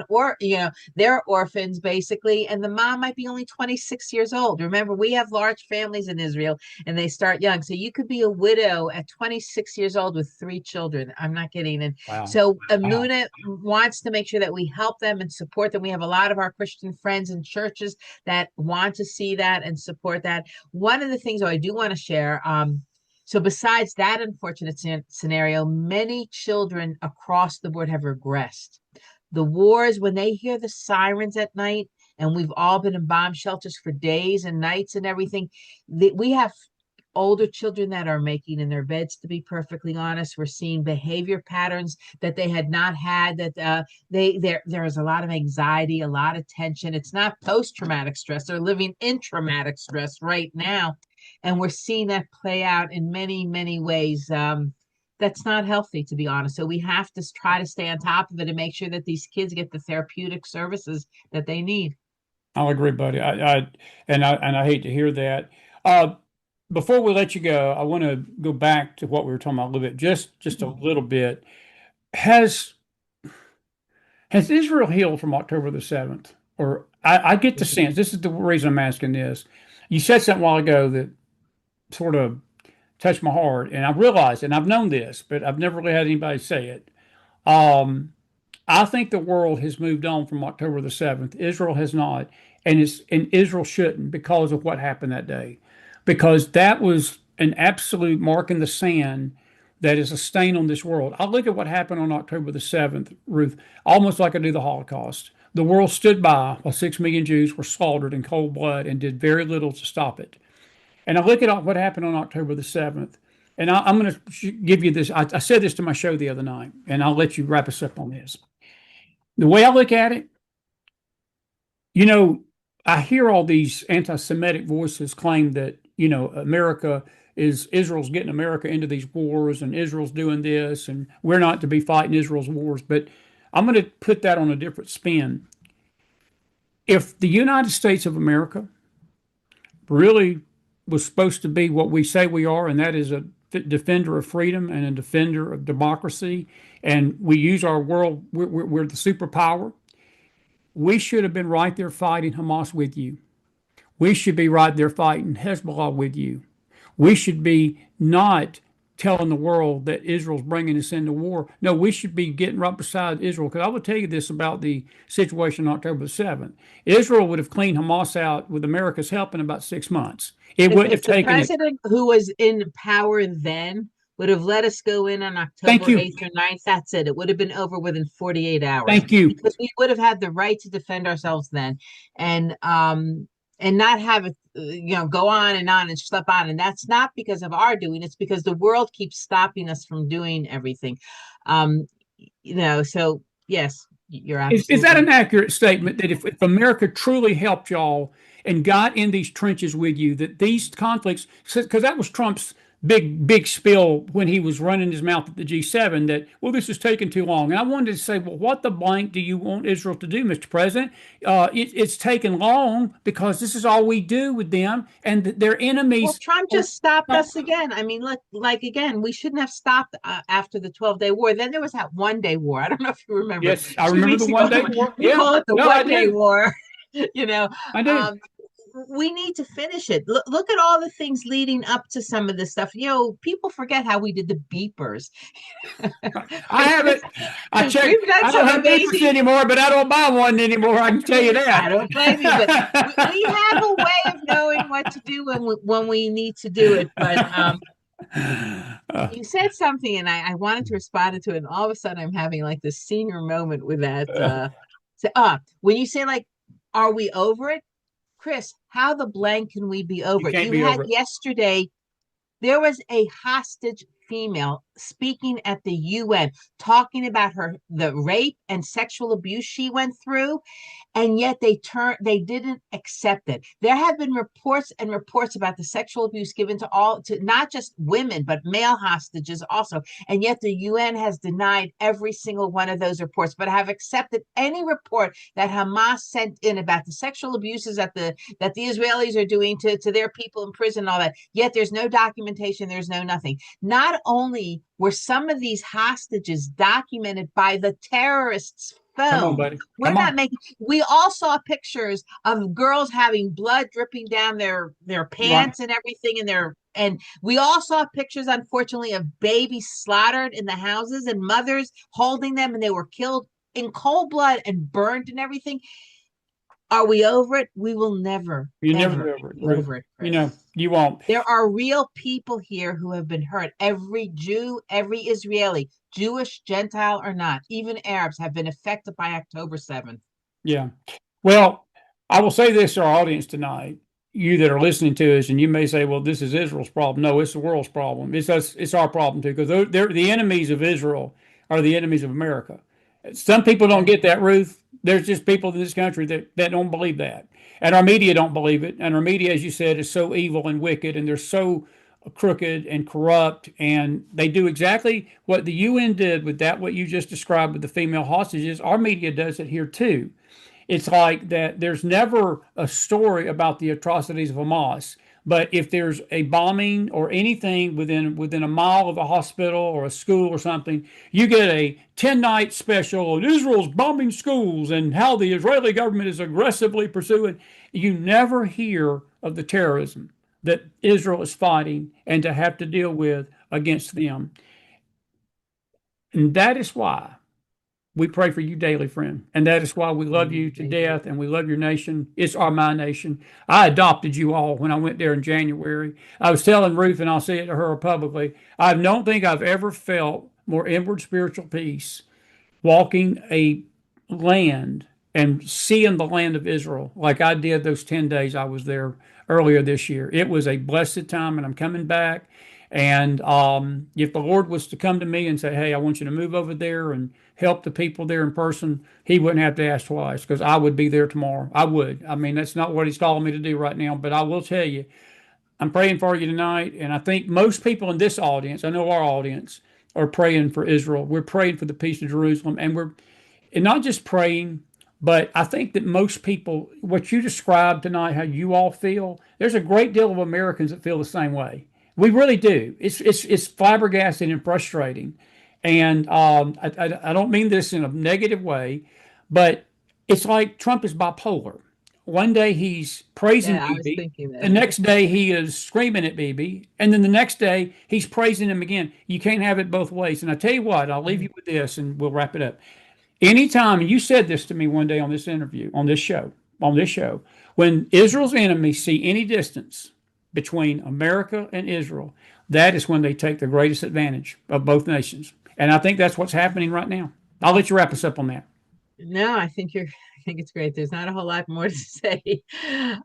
they're orphans basically, and the mom might be only 26 years old. Remember, we have large families in Israel and they start young. So you could be a widow at 26 years old with three children. I'm not kidding. And Wow. so Amuna wants to make sure that we help them and support them. We have a lot of our Christian friends and churches that want to see that and support that. One of the things, I do want to share, so besides that unfortunate scenario, many children across the board have regressed. The wars, when they hear the sirens at night, and we've all been in bomb shelters for days and nights and everything, we have older children that are making in their beds, to be perfectly honest. We're seeing behavior patterns that they had not had, that there is a lot of anxiety, a lot of tension. It's not post-traumatic stress. They're living in traumatic stress right now. And we're seeing that play out in many, many ways. That's not healthy, to be honest. So we have to try to stay on top of it and make sure that these kids get the therapeutic services that they need. I'll agree, buddy. I hate to hear that. Uh, Before we let you go, I want to go back to what we were talking about a little bit, just a little bit. Has has Israel healed from October the 7th? Or I get the sense, this is the reason I'm asking this. You said something a while ago that sort of touched my heart, and I realized, and I've known this, but I've never really had anybody say it. Um, I think the world has moved on from October the 7th. Israel has not, and Israel shouldn't, because of what happened that day. Because that was an absolute mark in the sand that is a stain on this world. I look at what happened on October the 7th, Ruth, almost like I do the Holocaust. The world stood by while 6 million Jews were slaughtered in cold blood and did very little to stop it. And I look at what happened on October the 7th, and I'm going to give you this. I said this to my show the other night, and I'll let you wrap us up on this. The way I look at it, you know, I hear all these anti-Semitic voices claim that, America is Israel's getting America into these wars and Israel's doing this and we're not to be fighting Israel's wars. But I'm going to put that on a different spin. If the United States of America really was supposed to be what we say we are, and that is a defender of freedom and a defender of democracy, and we use our world, we're the superpower, we should have been right there fighting Hamas with you. We should be right there fighting Hezbollah with you. We should be not telling the world that Israel's bringing us into war. No, we should be getting right beside Israel. Because I will tell you this about the situation on October 7th. Israel would have cleaned Hamas out with America's help in about 6 months. It wouldn't have If the taken it. president who was in power then would have let us go in on Thank October you. 8th or 9th, that's it. It would have been over within 48 hours Thank you. because we would have had the right to defend ourselves then. And not have it, go on and slip on. And that's not because of our doing, it's because the world keeps stopping us from doing everything. So yes, you're Is that absolutely an accurate statement that if America truly helped y'all and got in these trenches with you, that these conflicts, because that was Trump's big spill when he was running his mouth at the G7, that, well, this is taking too long. And I wanted to say, well, what the blank do you want Israel to do, Mr. President? It's taken long because this is all we do with them, and their Well, enemies. Trump just stopped us again. I mean, like again, we shouldn't have stopped after the 12-day war. Then there was that 1-day war. I don't know if you remember. Yes, I Two remember the weeks ago, 1 day war. we Yeah, call it the no, I 1-day do. war. You know, I do. um, we need to finish it. Look at all the things leading up to some of this stuff. People forget how we did the beepers. I haven't. I checked. We've done I don't some have beepers amazing. anymore, but I don't buy one anymore. I can tell you I don't blame you, but that. we have a way of knowing what to do when we need to do it. But you said something, and I wanted to respond to it, and all of a sudden I'm having like this senior moment with that. When you say like, "Are we over it?" Chris, how the blank can we be You over it? can't You be had over it. yesterday, there was a hostage female speaking at the UN, talking about the rape and sexual abuse she went through, and yet they didn't accept it. There have been reports and reports about the sexual abuse given to not just women but male hostages also, and yet the UN has denied every single one of those reports, but have accepted any report that Hamas sent in about the sexual abuses that the Israelis are doing to their people in prison and all that. Yet there's no documentation, there's no nothing. Not only were some of these hostages documented by the terrorists' Come on, phone. buddy. We're Come not on. making. We all saw pictures of girls having blood dripping down their Right. pants and everything, and we all saw pictures, unfortunately, of babies slaughtered in the houses and mothers holding them, and they were killed in cold blood and burned and everything. Are we over it? We will never, You never ever be over it, be Ruth. over it, Chris. You won't. There are real people here who have been hurt. Every Jew, every Israeli, Jewish, Gentile or not, even Arabs have been affected by October 7th. Yeah. Well, I will say this to our audience tonight. You that are listening to us, and you may say, "Well, this is Israel's problem." No, it's the world's problem. It's us. It's our problem too, because they're the enemies of Israel are the enemies of America. Some people don't get that, Ruth. There's just people in this country that don't believe that, and our media don't believe it. And our media, as you said, is so evil and wicked, and they're so crooked and corrupt, and they do exactly what the UN did with that. What you just described with the female hostages, our media does it here too. It's like that there's never a story about the atrocities of Hamas. But if there's a bombing or anything within a mile of a hospital or a school or something, you get a 10-night special on Israel's bombing schools and how the Israeli government is aggressively pursuing. You never hear of the terrorism that Israel is fighting and to have to deal with against them. And that is why We pray for you daily, friend. And that is why we love you to death and we love your nation. It's my nation. I adopted you all when I went there in January. I was telling Ruth, and I'll say it to her publicly, I don't think I've ever felt more inward spiritual peace walking a land and seeing the land of Israel like I did those 10 days I was there earlier this year. It was a blessed time, and I'm coming back. And if the Lord was to come to me and say, hey, I want you to move over there and help the people there in person, he wouldn't have to ask twice because I would be there tomorrow. I would. I mean, that's not what he's calling me to do right now, but I will tell you, I'm praying for you tonight. And I think most people in this audience, I know our audience, are praying for Israel. We're praying for the peace of Jerusalem. And not just praying, but I think that most people, what you described tonight, how you all feel, there's a great deal of Americans that feel the same way. We really do. It's flabbergasting and frustrating. And I don't mean this in a negative way, but it's like Trump is bipolar. One day he's praising Yeah, I was Bibi, thinking the that. next day he is screaming at Bibi, and then the next day he's praising him again. You can't have it both ways. And I tell you what, I'll leave you with this, and we'll wrap it up. Anytime, and you said this to me one day on this interview, on this show, when Israel's enemies see any distance between America and Israel, that is when they take the greatest advantage of both nations. And I think that's what's happening right now. I'll let you wrap us up on that. No, I think it's great. There's not a whole lot more to say.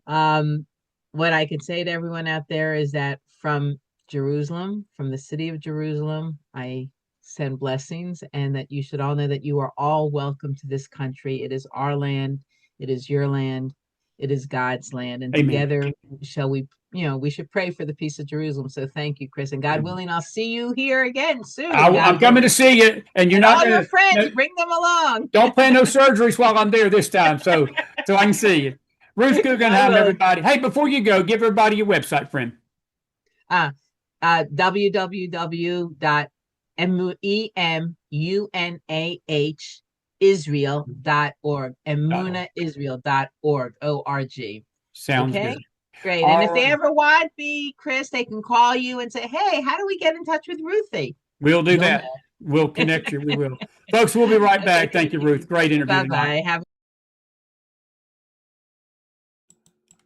Um, what I can say to everyone out there is that from Jerusalem, from the city of Jerusalem, I send blessings, and that you should all know that you are all welcome to this country. It is our land, it is your land, it is God's land, and Amen. together shall we should pray for the peace of Jerusalem. So thank you, Chris, and God willing, I'll see you here again soon. I'm God coming to willing, see you, and you're and not all going your friends, to, bring them along. don't plan no surgeries while I'm there this time, so I can see you. Ruth I Guggenheim, will. everybody. Hey, before you go, give everybody your website, friend. www.emunahisrael.org, emunahisrael.org, O-R-G. Sounds Okay, good. great. And All if they right. ever want me, Chris, they can call you and say, hey, how do we get in touch with Ruthie? We'll do You'll that. know. We'll connect you. We will. Folks, we'll be right Okay, back. Thank you, Ruth. Great interview tonight. bye-bye. Have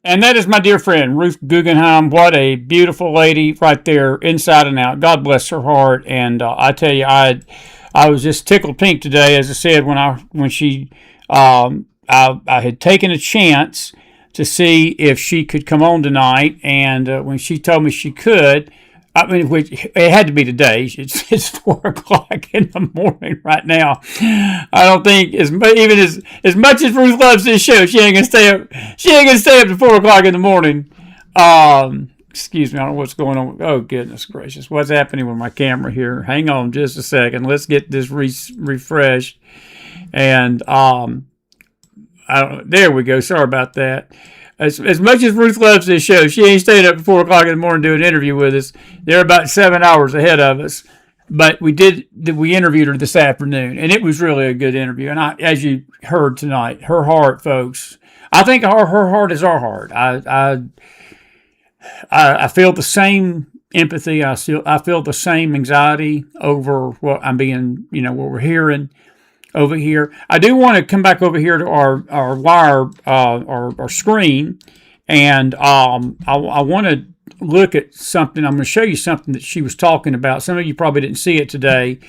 And that is my dear friend, Ruth Guggenheim. What a beautiful lady right there, inside and out. God bless her heart. And I tell you, I was just tickled pink today, as I said, when she, I had taken a chance to see if she could come on tonight. And when she told me she could, I mean, it had to be today. It's 4 o'clock in the morning right now. I don't think even as much as Ruth loves this show, she ain't gonna stay up. She ain't gonna stay up to 4 o'clock in the morning. Excuse me, I don't know what's going on. Oh goodness gracious, what's happening with my camera here? Hang on just a second. Let's get this refreshed. And there we go. Sorry about that. As much as Ruth loves this show, she ain't staying up at 4 o'clock in the morning doing an interview with us. They're about 7 hours ahead of us. But we interviewed her this afternoon, and it was really a good interview. And as you heard tonight, her heart, folks, I think her heart is our heart. I feel the same empathy. I feel the same anxiety over what what we're hearing over here. I do want to come back over here to our wire, our screen, and I want to look at something. I'm going to show you something that she was talking about. Some of you probably didn't see it today,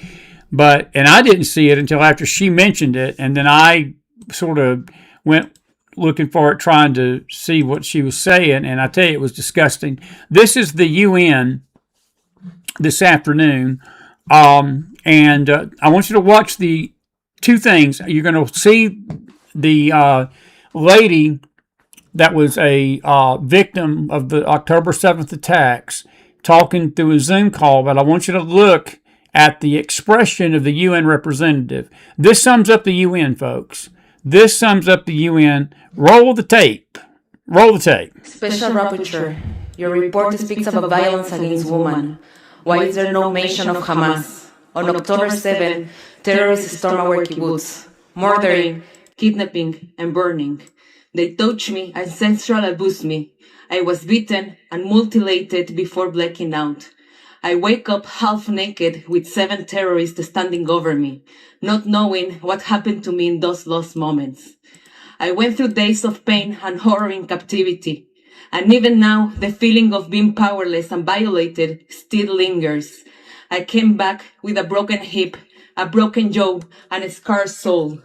and I didn't see it until after she mentioned it, and then I sort of went looking for it, trying to see what she was saying, and I tell you, it was disgusting. This is the UN this afternoon, and I want you to watch the two things. You're going to see the lady that was a victim of the October 7th attacks talking through a Zoom call, but I want you to look at the expression of the UN representative. This sums up the UN, folks. This sums up the UN. Roll the tape. Roll the tape. Special Rapporteur, your report speaks about violence against women. Why is there no mention of Hamas? On October 7, terrorists stormed our kibbutz, murdering, kidnapping, and burning. They touched me and sexually abused me. I was beaten and mutilated before blacking out. I wake up half naked with 7 terrorists standing over me, not knowing what happened to me in those lost moments. I went through days of pain and horror in captivity, and even now the feeling of being powerless and violated still lingers. I came back with a broken hip, a broken jaw, and a scarred soul.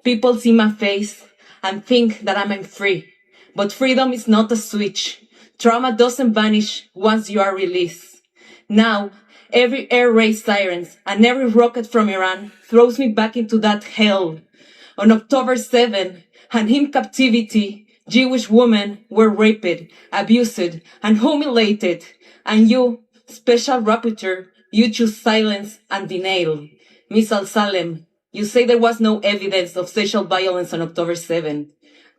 People see my face and think that I'm free, but freedom is not a switch. Trauma doesn't vanish once you are released. Now, every air raid sirens and every rocket from Iran throws me back into that hell. On October 7, and in captivity, Jewish women were raped, abused, and humiliated. And you, special rapporteur, you choose silence and denial. Miss Al-Salem, you say there was no evidence of sexual violence on October 7.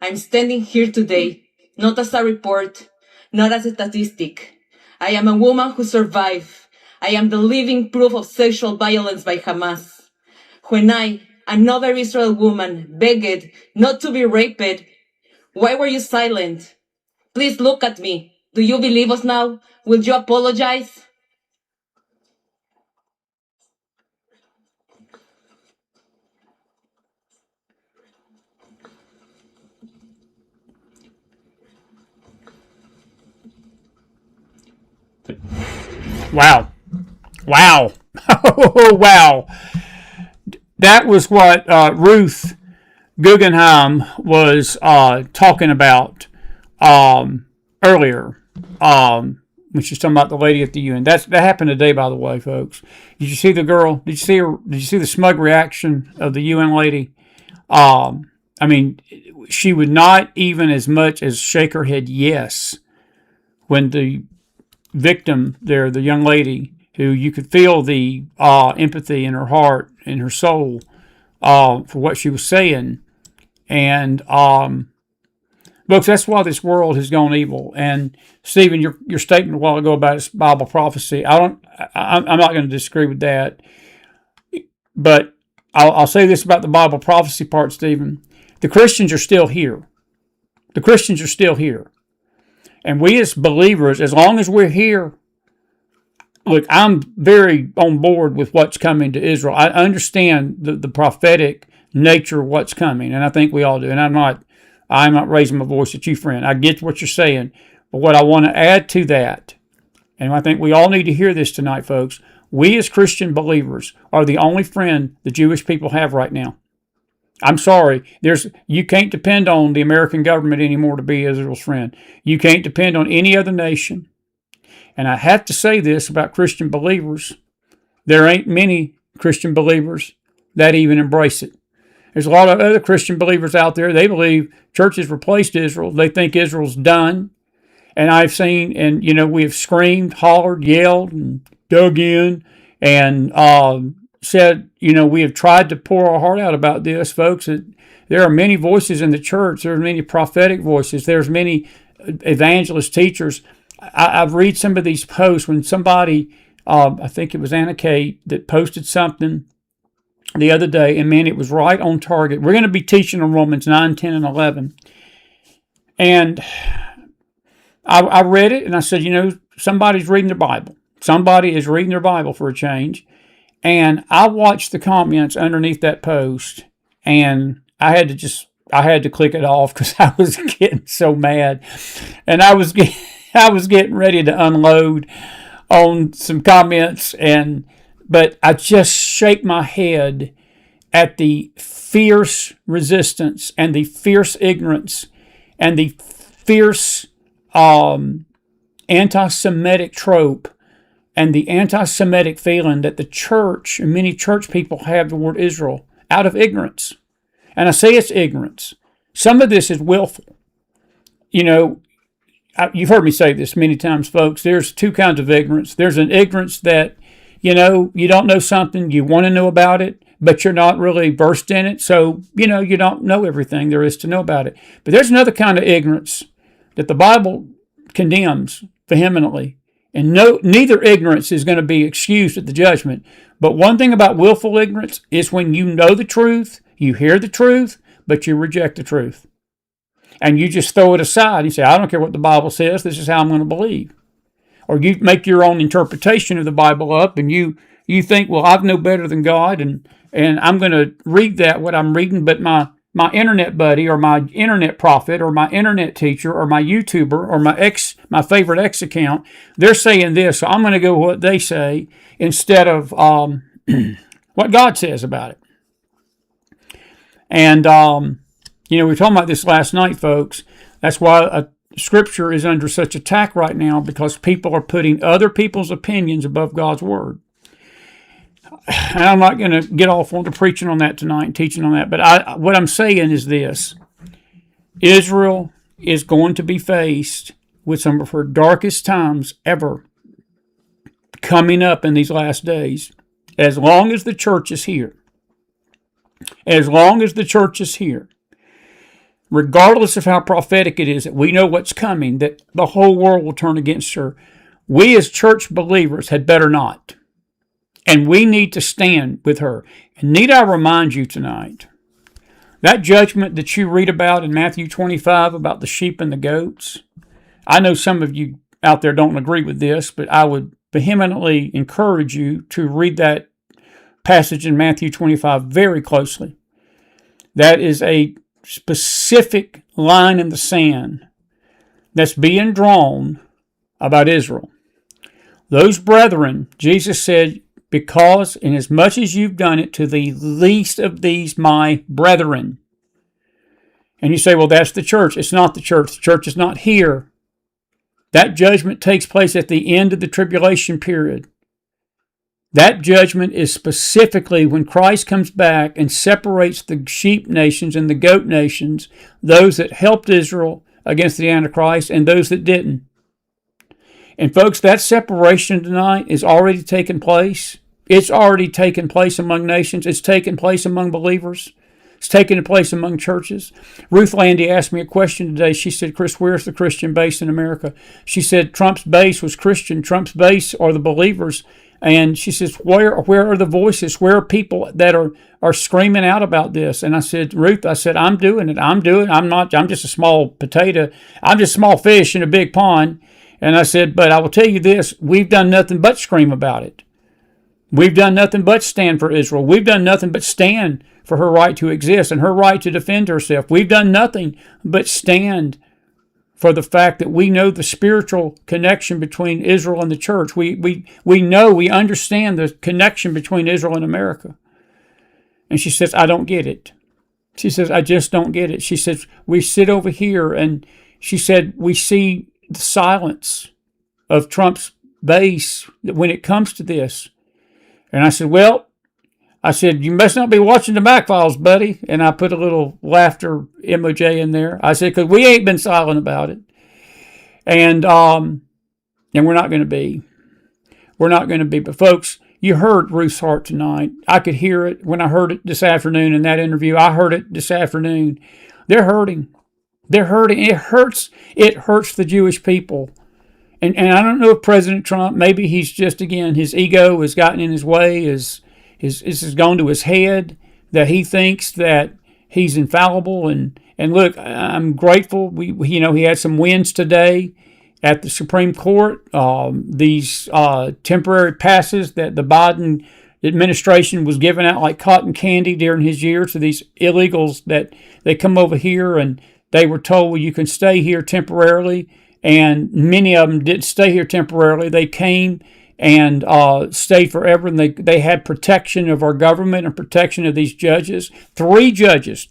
I'm standing here today, not as a report, not as a statistic. I am a woman who survived. I am the living proof of sexual violence by Hamas. When I, another Israel woman, begged not to be raped, why were you silent? Please look at me. Do you believe us now? Will you apologize? Wow. Wow. Oh, wow. That was what Ruth Guggenheim was talking about earlier when she's talking about the lady at the UN. That happened today, by the way, folks. Did you see the girl? Did you see her? Did you see the smug reaction of the UN lady? I mean, she would not even as much as shake her head yes when the victim there, the young lady, who you could feel the empathy in her heart, in her soul, for what she was saying. And folks, that's why this world has gone evil. And Stephen, your statement a while ago about its Bible prophecy, I'm not going to disagree with that. But I'll say this about the Bible prophecy part, Stephen. The Christians are still here. The Christians are still here. And we as believers, as long as we're here, look, I'm very on board with what's coming to Israel. I understand the prophetic nature of what's coming, and I think we all do. And I'm not raising my voice at you, friend. I get what you're saying. But what I want to add to that, and I think we all need to hear this tonight, folks, we as Christian believers are the only friend the Jewish people have right now. I'm sorry. You can't depend on the American government anymore to be Israel's friend. You can't depend on any other nation. And I have to say this about Christian believers. There ain't many Christian believers that even embrace it. There's a lot of other Christian believers out there. They believe churches replaced Israel. They think Israel's done. And I've seen, and we have screamed, hollered, yelled, and dug in, and said, we have tried to pour our heart out about this, folks. There are many voices in the church. There are many prophetic voices. There's many evangelist teachers. I've read some of these posts when somebody, I think it was Anna Kate, that posted something the other day, and man, it was right on target. We're going to be teaching on Romans 9, 10, and 11. And I read it, and I said, somebody's reading their Bible. Somebody is reading their Bible for a change. And I watched the comments underneath that post, and I had to click it off because I was getting so mad, and I was getting ready to unload on some comments, but I just shake my head at the fierce resistance and the fierce ignorance and the fierce anti-Semitic trope and the anti-Semitic feeling that the church and many church people have toward Israel out of ignorance. And I say it's ignorance. Some of this is willful. You've heard me say this many times, folks. There's two kinds of ignorance. There's an ignorance that, you don't know something, you want to know about it, but you're not really versed in it. So, you don't know everything there is to know about it. But there's another kind of ignorance that the Bible condemns vehemently. And neither ignorance is going to be excused at the judgment. But one thing about willful ignorance is when you know the truth, you hear the truth, but you reject the truth. And you just throw it aside. You say, I don't care what the Bible says. This is how I'm going to believe. or you make your own interpretation of the Bible up, and you think, well, I've no better than God, and I'm going to read what I'm reading, but my internet buddy or my internet prophet or my internet teacher or my YouTuber or my favorite X account, they're saying this, so I'm going to go what they say instead of what God says about it. And we were talking about this last night, folks. That's why Scripture is under such attack right now, because people are putting other people's opinions above God's Word. And I'm not going to get off onto preaching on that tonight and teaching on that, but what I'm saying is this. Israel is going to be faced with some of her darkest times ever coming up in these last days. As long as the church is here. As long as the church is here. Regardless of how prophetic it is, that we know what's coming, that the whole world will turn against her, we as church believers had better not. And we need to stand with her. And need I remind you tonight, that judgment that you read about in Matthew 25 about the sheep and the goats, I know some of you out there don't agree with this, but I would vehemently encourage you to read that passage in Matthew 25 very closely. That is a specific line in the sand that's being drawn about Israel. Those brethren, Jesus said, because inasmuch as you've done it to the least of these my brethren. And you say, well, that's the church. It's not the church. The church is not here. That judgment takes place at the end of the tribulation period. That judgment is specifically when Christ comes back and separates the sheep nations and the goat nations, those that helped Israel against the Antichrist and those that didn't. And folks, that separation tonight is already taken place. It's already taken place among nations. It's taken place among believers. It's taken place among churches. Ruth Landy asked me a question today. She said, Chris, where's the Christian base in America? She said, Trump's base was Christian. Trump's base are the believers. And she says, where are the voices? Where are people that are screaming out about this? And I said, Ruth, I'm doing it. I'm just a small potato. I'm just a small fish in a big pond. And I said, but I will tell you this, we've done nothing but scream about it. We've done nothing but stand for Israel. We've done nothing but stand for her right to exist and her right to defend herself. We've done nothing but stand for the fact that we know the spiritual connection between Israel and the church. We understand the connection between Israel and America. And she says, I don't get it. She says, I just don't get it. She says, we sit over here and she said, we see the silence of Trump's base when it comes to this. And I said, you must not be watching the McFiles, buddy. And I put a little laughter emoji in there. I said, because we ain't been silent about it. And we're not going to be. We're not going to be. But folks, you heard Ruth's heart tonight. I could hear it when I heard it this afternoon in that interview. I heard it this afternoon. They're hurting. They're hurting. It hurts. It hurts the Jewish people. And I don't know if President Trump, maybe he's just, again, his ego has gotten in his way, this has gone to his head, that he thinks that he's infallible. And look, I'm grateful. He had some wins today at the Supreme Court. These temporary passes that the Biden administration was giving out like cotton candy during his year to these illegals that they come over here and they were told, well, you can stay here temporarily. And many of them didn't stay here temporarily. They came and stayed forever, and they had protection of our government and protection of these judges. Three judges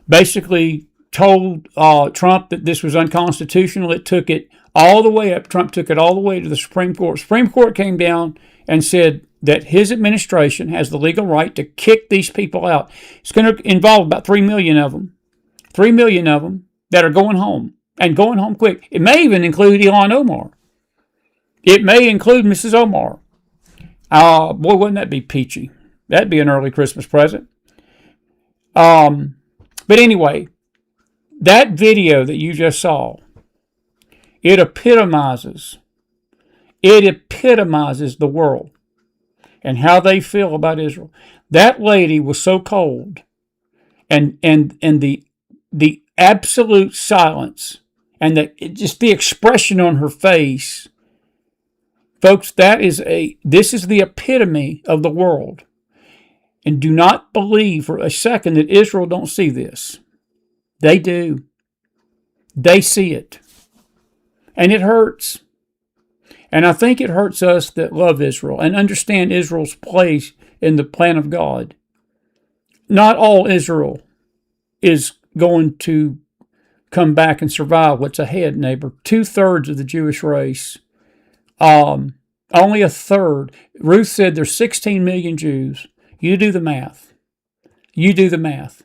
basically told Trump that this was unconstitutional. It took it all the way up. Trump took it all the way to the Supreme Court. Supreme Court came down and said that his administration has the legal right to kick these people out. It's going to involve about 3 million of them. 3 million of them that are going home, and going home quick. It may even include Ilhan Omar. It may include Mrs. Omar. Boy, wouldn't that be peachy? That'd be an early Christmas present. But anyway, that video that you just saw, it epitomizes the world and how they feel about Israel. That lady was so cold, and the absolute silence and just the expression on her face, folks, this is the epitome of the world. And do not believe for a second that Israel don't see this. They do. They see it. And it hurts. And I think it hurts us that love Israel and understand Israel's place in the plan of God. Not all Israel is going to come back and survive what's ahead, neighbor. 2/3 of the Jewish race. Only a third. Ruth said there's 16 million Jews. You do the math. You do the math.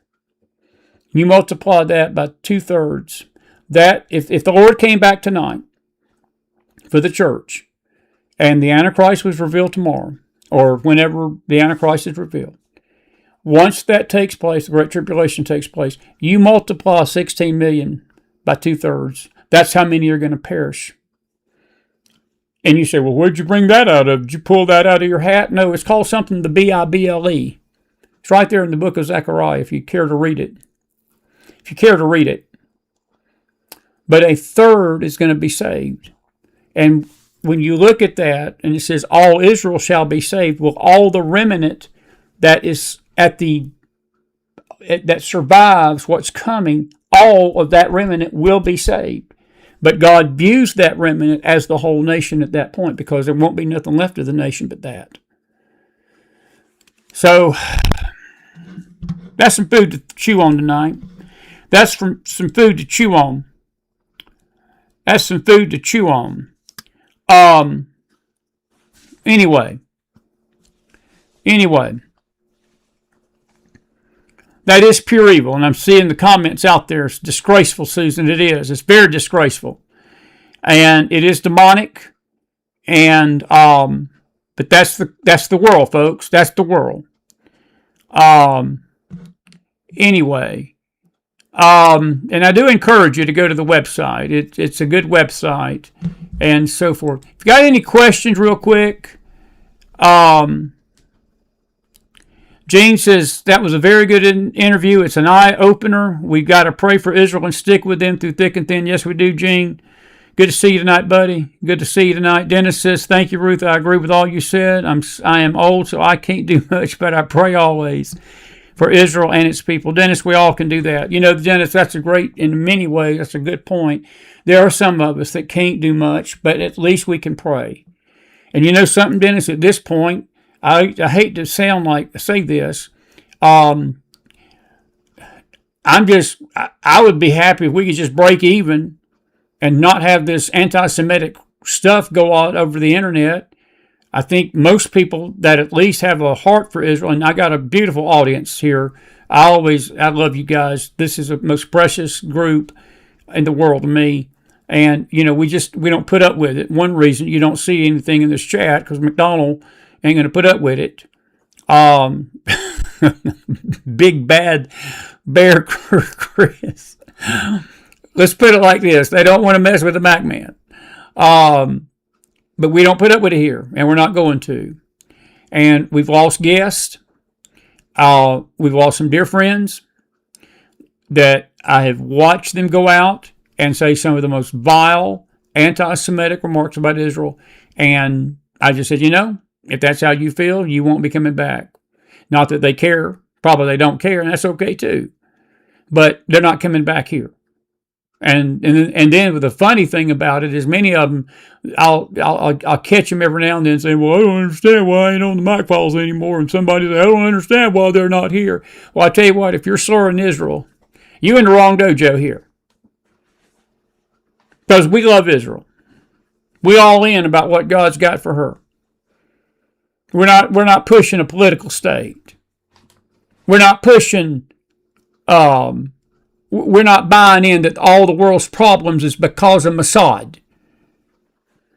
You multiply that by 2/3. That if the Lord came back tonight for the church and the Antichrist was revealed tomorrow, or whenever the Antichrist is revealed, once that takes place, the Great Tribulation takes place, you multiply 16 million by 2/3. That's how many are going to perish. And you say, well, where'd you bring that out of? Did you pull that out of your hat? No, it's called something, the Bible. It's right there in the book of Zechariah if you care to read it. If you care to read it. But a third is going to be saved. And when you look at that, and it says, all Israel shall be saved, well, all the remnant that is that survives what's coming, all of that remnant will be saved. But God views that remnant as the whole nation at that point, because there won't be nothing left of the nation but that. So that's some food to chew on tonight. That's some food to chew on. That's some food to chew on. Anyway. That is pure evil, and I'm seeing the comments out there. It's disgraceful, Susan. It is. It's very disgraceful, and it is demonic. And but that's the world, folks. That's the world. Anyway, and I do encourage you to go to the website. It's a good website, and so forth. If you got any questions, real quick. Gene says, that was a very good interview. It's an eye-opener. We've got to pray for Israel and stick with them through thick and thin. Yes, we do, Gene. Good to see you tonight, buddy. Good to see you tonight. Dennis says, thank you, Ruth. I agree with all you said. I am old, so I can't do much, but I pray always for Israel and its people. Dennis, we all can do that. You know, Dennis, that's in many ways, that's a good point. There are some of us that can't do much, but at least we can pray. And you know something, Dennis, at this point, I hate to say this. I would be happy if we could just break even and not have this anti-Semitic stuff go out over the internet. I think most people that at least have a heart for Israel, and I got a beautiful audience here. I love you guys. This is the most precious group in the world to me. And, you know, we don't put up with it. One reason you don't see anything in this chat, because McDonald ain't going to put up with it. Big bad bear Chris. Let's put it like this. They don't want to mess with the Mac Man. But we don't put up with it here, and we're not going to. And we've lost guests. We've lost some dear friends that I have watched them go out and say some of the most vile anti-Semitic remarks about Israel. And I just said, you know, if that's how you feel, you won't be coming back. Not that they care. Probably they don't care, and that's okay too. But they're not coming back here. And then the funny thing about it is many of them, I'll catch them every now and then saying, well, I don't understand why I ain't on the McFiles anymore. And somebody says, I don't understand why they're not here. Well, I tell you what, if you're slurring Israel, you're in the wrong dojo here. Because we love Israel. We all in about what God's got for her. We're not pushing a political state. We're not pushing, we're not buying in that all the world's problems is because of Mossad.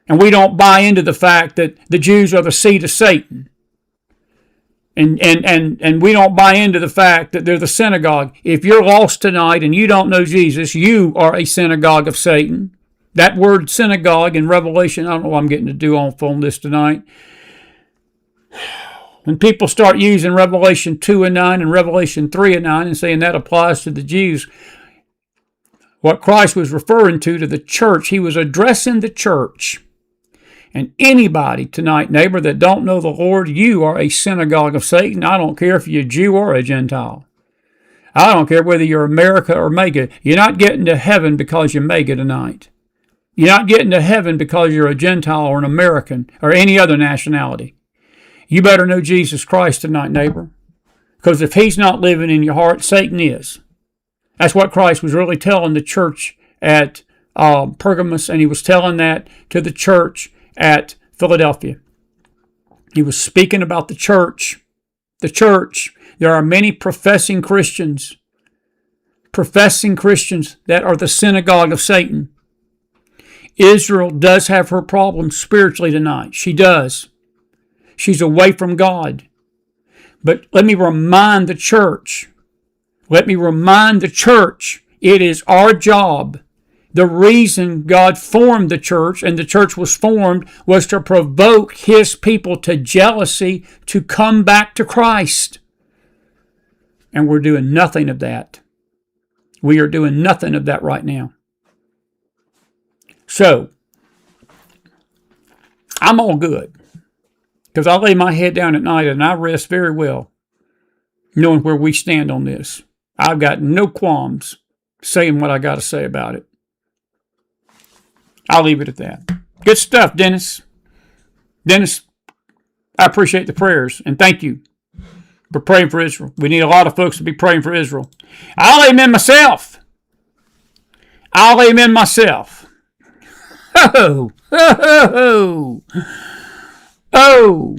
And we don't buy into the fact that the Jews are the seed of Satan. And we don't buy into the fact that they're the synagogue. If you're lost tonight and you don't know Jesus, you are a synagogue of Satan. That word synagogue in Revelation, I don't know what I'm getting to do on this tonight. When people start using Revelation 2:9 and Revelation 3:9 and saying that applies to the Jews, what Christ was referring to the church. He was addressing the church. And anybody tonight, neighbor, that don't know the Lord, you are a synagogue of Satan. I don't care if you're a Jew or a Gentile. I don't care whether you're America or Mega. You're not getting to heaven because you're Mega tonight. You're not getting to heaven because you're a Gentile or an American or any other nationality. You better know Jesus Christ tonight, neighbor. Because if he's not living in your heart, Satan is. That's what Christ was really telling the church at Pergamos, and he was telling that to the church at Philadelphia. He was speaking about the church. The church. There are many professing Christians that are the synagogue of Satan. Israel does have her problems spiritually tonight. She does. She's away from God. But let me remind the church. It is our job. The reason God formed the church, and the church was formed, was to provoke his people to jealousy, to come back to Christ. And we're doing nothing of that. We are doing nothing of that right now. So, I'm all good. Because I lay my head down at night and I rest very well, knowing where we stand on this. I've got no qualms saying what I got to say about it. I'll leave it at that. Good stuff, Dennis. Dennis, I appreciate the prayers, and thank you for praying for Israel. We need a lot of folks to be praying for Israel. I'll amen myself. Oh, oh, oh.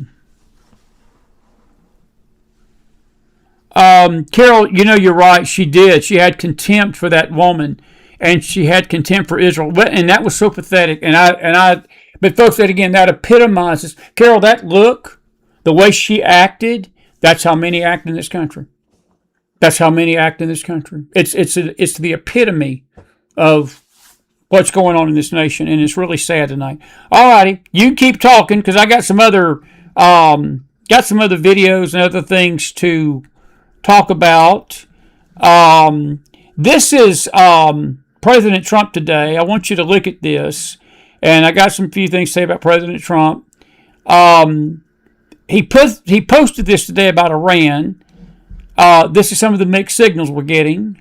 Carol, you know, you're right. She did. She had contempt for that woman, and she had contempt for Israel. And that was so pathetic. But folks, that epitomizes, Carol, that look, the way she acted, that's how many act in this country. It's the epitome of what's going on in this nation, and it's really sad tonight. All righty, you keep talking, because I got some other videos and other things to talk about. This is President Trump today. I want you to look at this, and I got some few things to say about President Trump. He posted this today about Iran. This is some of the mixed signals we're getting.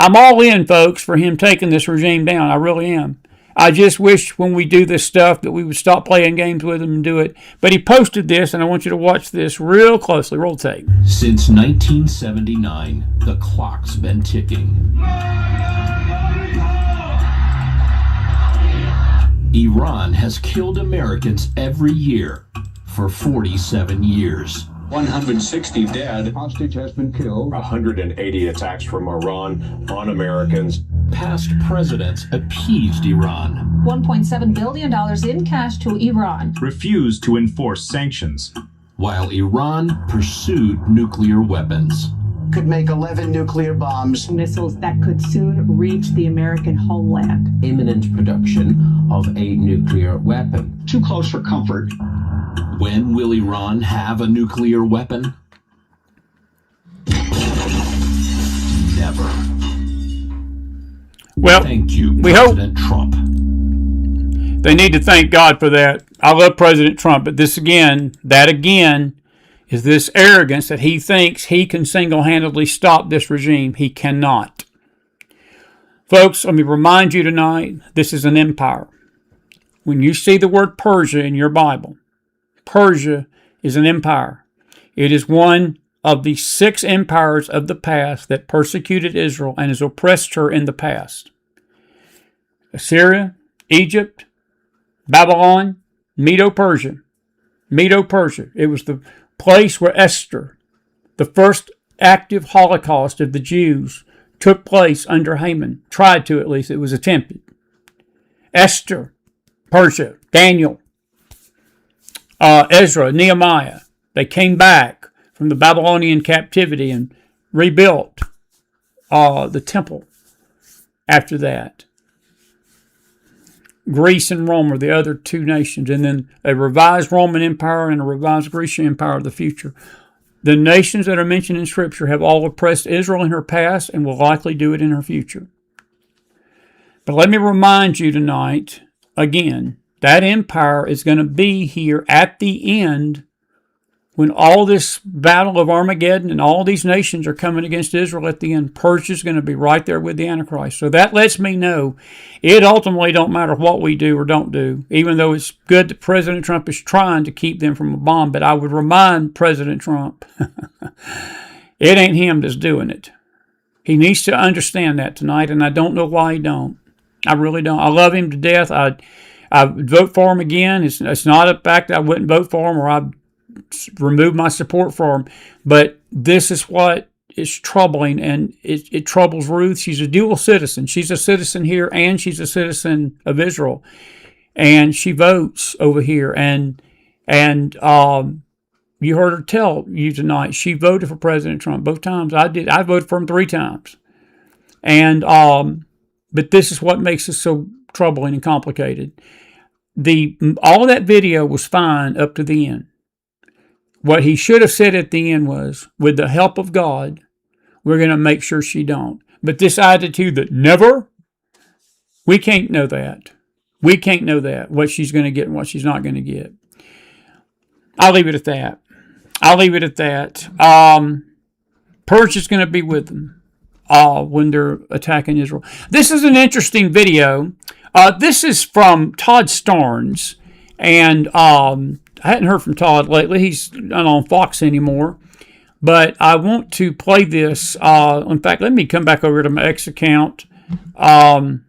I'm all in, folks, for him taking this regime down. I really am. I just wish when we do this stuff that we would stop playing games with him and do it. But he posted this, and I want you to watch this real closely. Roll tape. Since 1979, the clock's been ticking. Iran has killed Americans every year for 47 years. 160 dead. Hostage has been killed. 180 attacks from Iran on Americans. Past presidents appeased Iran. $1.7 billion in cash to Iran. Refused to enforce sanctions. While Iran pursued nuclear weapons. Could make 11 nuclear bombs. Missiles that could soon reach the American homeland. Imminent production of a nuclear weapon. Too close for comfort. When will Iran have a nuclear weapon? Never. Well, thank you, we President hope Trump. They need to thank God for that. I love President Trump, but that again, is this arrogance that he thinks he can single-handedly stop this regime. He cannot. Folks, let me remind you tonight, this is an empire. When you see the word Persia in your Bible, Persia is an empire. It is one of the 6 empires of the past that persecuted Israel and has oppressed her in the past. Assyria, Egypt, Babylon, Medo-Persia. Medo-Persia. It was the place where Esther, the first active Holocaust of the Jews, took place under Haman. Tried to, at least. It was attempted. Esther, Persia, Daniel, Ezra, Nehemiah. They came back from the Babylonian captivity and rebuilt the temple after that. Greece and Rome are the other 2 nations, and then a revised Roman Empire and a revised Grecian Empire of the future. The nations that are mentioned in Scripture have all oppressed Israel in her past and will likely do it in her future. But let me remind you tonight, again, that empire is going to be here at the end when all this battle of Armageddon and all these nations are coming against Israel at the end. Persia is going to be right there with the Antichrist. So that lets me know it ultimately don't matter what we do or don't do, even though it's good that President Trump is trying to keep them from a bomb. But I would remind President Trump, it ain't him that's doing it. He needs to understand that tonight, and I don't know why he don't. I really don't. I love him to death. I vote for him again. It's not a fact that I wouldn't vote for him or I'd remove my support for him. But this is what is troubling, and it troubles Ruth. She's a dual citizen. She's a citizen here, and she's a citizen of Israel. And she votes over here. And you heard her tell you tonight, she voted for President Trump both times. I did. I voted for him 3 times. And but this is what makes it so troubling and complicated. All of that video was fine up to the end. What he should have said at the end was, with the help of God, we're going to make sure she don't. But this attitude that never, we can't know that. We can't know that, what she's going to get and what she's not going to get. I'll leave it at that. Persia's going to be with them when they're attacking Israel. This is an interesting video. This is from Todd Starnes, and I hadn't heard from Todd lately. He's not on Fox anymore. But I want to play this. In fact, let me come back over to my X account. I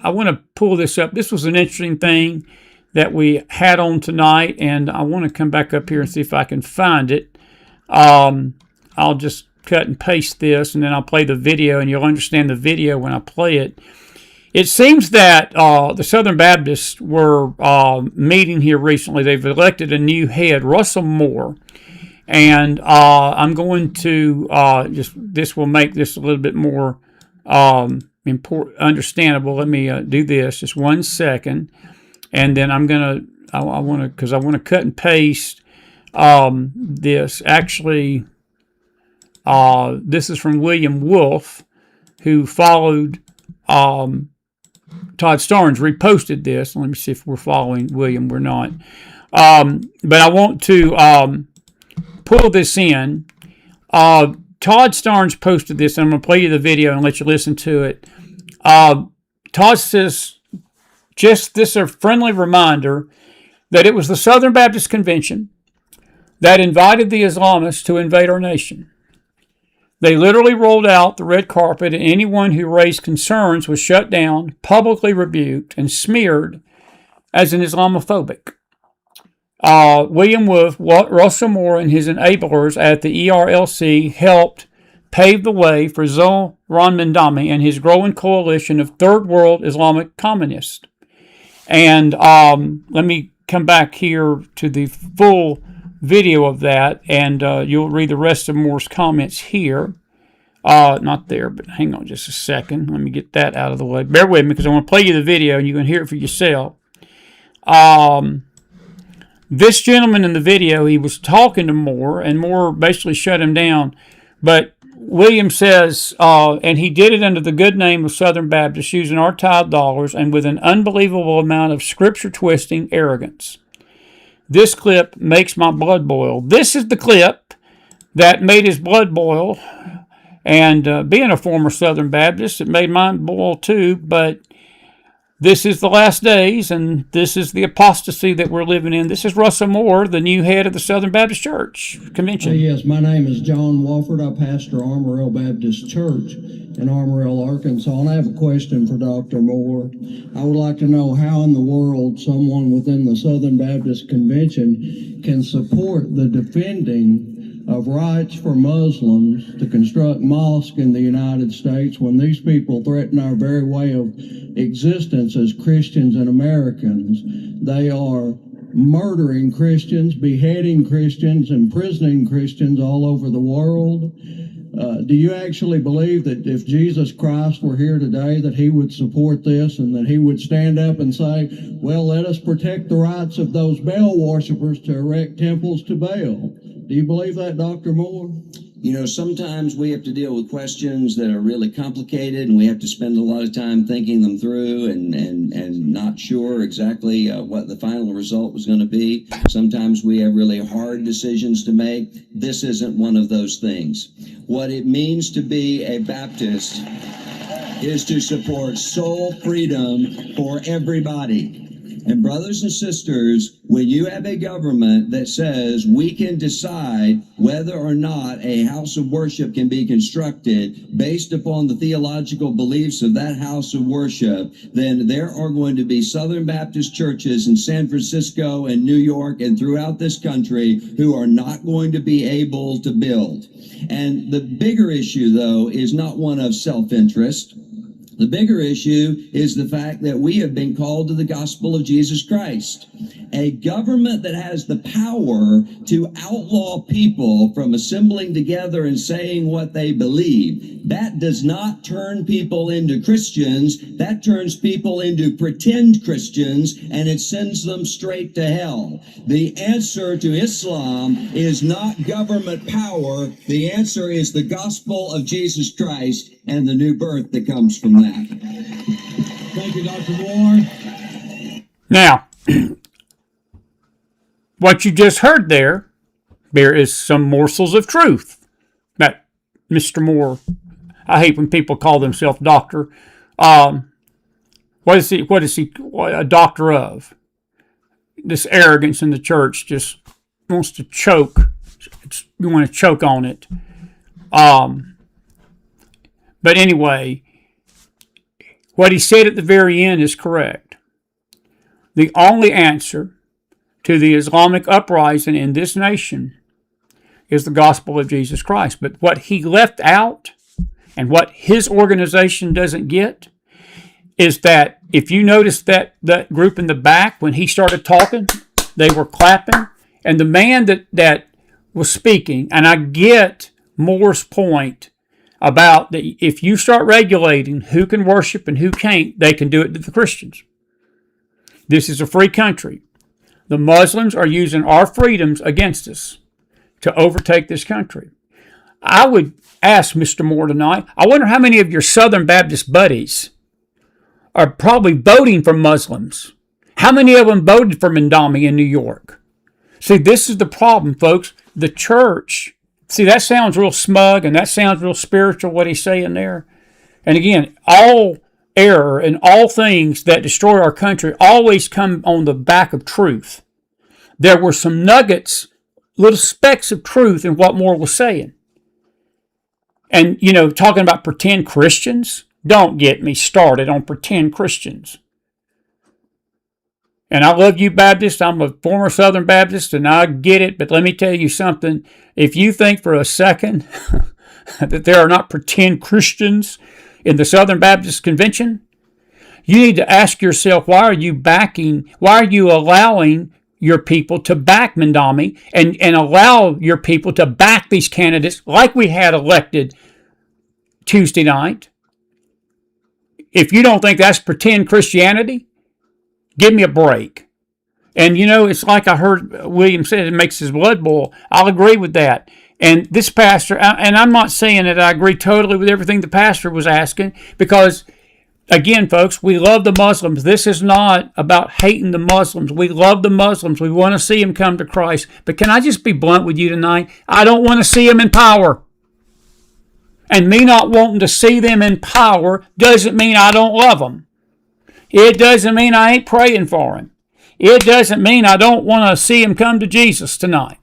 want to pull this up. This was an interesting thing that we had on tonight, and I want to come back up here and see if I can find it. I'll just cut and paste this, and then I'll play the video, and you'll understand the video when I play it. It seems that the Southern Baptists were meeting here recently. They've elected a new head, Russell Moore, and I'm going to this will make this a little bit more understandable. Let me do this just 1 second, and then I want to cut and paste this. Actually, this is from William Wolfe, who followed Todd Starnes, reposted this. Let me see if we're following William. We're not. But I want to pull this in. Todd Starnes posted this, and I'm going to play you the video and let you listen to it. Todd says, just this a friendly reminder that it was the Southern Baptist Convention that invited the Islamists to invade our nation. They literally rolled out the red carpet, and anyone who raised concerns was shut down, publicly rebuked, and smeared as an Islamophobic. William Wolfe, Russell Moore, and his enablers at the ERLC helped pave the way for Zohran Mandami and his growing coalition of third world Islamic communists. And let me come back here to the full video of that, and you'll read the rest of Moore's comments here. Not there, but hang on just a second. Let me get that out of the way. Bear with me, because I want to play you the video, and you can hear it for yourself. This gentleman in the video, he was talking to Moore, and Moore basically shut him down. But William says, and he did it under the good name of Southern Baptists, using our tithe dollars and with an unbelievable amount of scripture-twisting arrogance. This clip makes my blood boil. This is the clip that made his blood boil. And being a former Southern Baptist, it made mine boil too. But this is the last days, and this is the apostasy that we're living in. This is Russell Moore, the new head of the Southern Baptist Church Convention. Yes, my name is John Wofford. I pastor Armorel Baptist Church in Armorel, Arkansas, and I have a question for Dr. Moore. I would like to know how in the world someone within the Southern Baptist Convention can support the defending of rights for Muslims to construct mosques in the United States when these people threaten our very way of existence as Christians and Americans. They are murdering Christians, beheading Christians, imprisoning Christians all over the world. Do you actually believe that if Jesus Christ were here today, that he would support this and that he would stand up and say, well, let us protect the rights of those Baal worshipers to erect temples to Baal? Do you believe that, Dr. Moore? You know, sometimes we have to deal with questions that are really complicated, and we have to spend a lot of time thinking them through and not sure exactly what the final result was going to be. Sometimes we have really hard decisions to make. This isn't one of those things. What it means to be a Baptist is to support soul freedom for everybody. And brothers and sisters, when you have a government that says we can decide whether or not a house of worship can be constructed based upon the theological beliefs of that house of worship, then there are going to be Southern Baptist churches in San Francisco and New York and throughout this country who are not going to be able to build. And the bigger issue, though, is not one of self-interest. The bigger issue is the fact that we have been called to the gospel of Jesus Christ. A government that has the power to outlaw people from assembling together and saying what they believe, that does not turn people into Christians. That turns people into pretend Christians, and it sends them straight to hell. The answer to Islam is not government power. The answer is the gospel of Jesus Christ and the new birth that comes from that. Thank you, Dr. Moore. Now, what you just heard there is some morsels of truth that Mr. Moore, I hate when people call themselves doctor. What is he a doctor of? This arrogance in the church just wants to choke. You want to choke on it. But anyway, what he said at the very end is correct. The only answer to the Islamic uprising in this nation is the gospel of Jesus Christ. But what he left out and what his organization doesn't get is that if you notice that group in the back, when he started talking, they were clapping. And the man that was speaking, and I get Moore's point about that if you start regulating who can worship and who can't, they can do it to the Christians. This is a free country. The Muslims are using our freedoms against us to overtake this country. I would ask Mr. Moore tonight, I wonder how many of your Southern Baptist buddies are probably voting for Muslims. How many of them voted for Mandami in New York? See, this is the problem, folks. The church, see, that sounds real smug and that sounds real spiritual, what he's saying there. And again, all error and all things that destroy our country always come on the back of truth. There were some nuggets, little specks of truth in what Moore was saying. And, talking about pretend Christians, don't get me started on pretend Christians. And I love you Baptists. I'm a former Southern Baptist, and I get it. But let me tell you something. If you think for a second that there are not pretend Christians in the Southern Baptist Convention, you need to ask yourself, why are you allowing your people to back Mandami and allow your people to back these candidates like we had elected Tuesday night? If you don't think that's pretend Christianity, give me a break. And it's like I heard William said, it makes his blood boil. I'll agree with that. And this pastor, and I'm not saying that I agree totally with everything the pastor was asking, because, again, folks, we love the Muslims. This is not about hating the Muslims. We love the Muslims. We want to see them come to Christ. But can I just be blunt with you tonight? I don't want to see them in power. And me not wanting to see them in power doesn't mean I don't love them. It doesn't mean I ain't praying for him. It doesn't mean I don't want to see him come to Jesus tonight.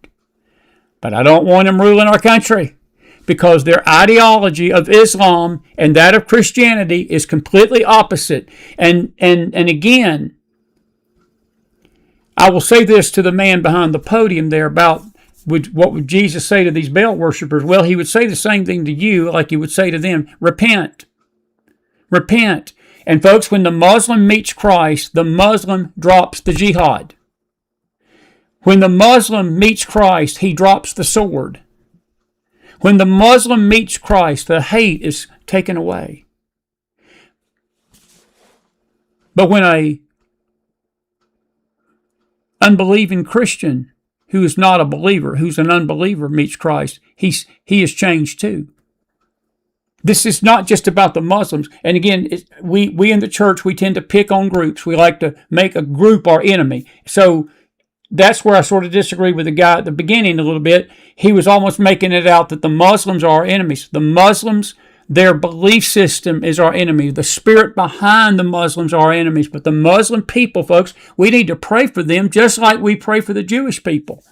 But I don't want him ruling our country, because their ideology of Islam and that of Christianity is completely opposite. And again, I will say this to the man behind the podium there about what would Jesus say to these Baal worshipers? Well, he would say the same thing to you like he would say to them. Repent. Repent. And folks, when the Muslim meets Christ, the Muslim drops the jihad. When the Muslim meets Christ, he drops the sword. When the Muslim meets Christ, the hate is taken away. But when a unbelieving Christian who is not a believer, who's an unbeliever, meets Christ, he is changed too. This is not just about the Muslims. And again, we in the church, we tend to pick on groups. We like to make a group our enemy. So that's where I sort of disagree with the guy at the beginning a little bit. He was almost making it out that the Muslims are our enemies. The Muslims, their belief system is our enemy. The spirit behind the Muslims are our enemies. But the Muslim people, folks, we need to pray for them just like we pray for the Jewish people.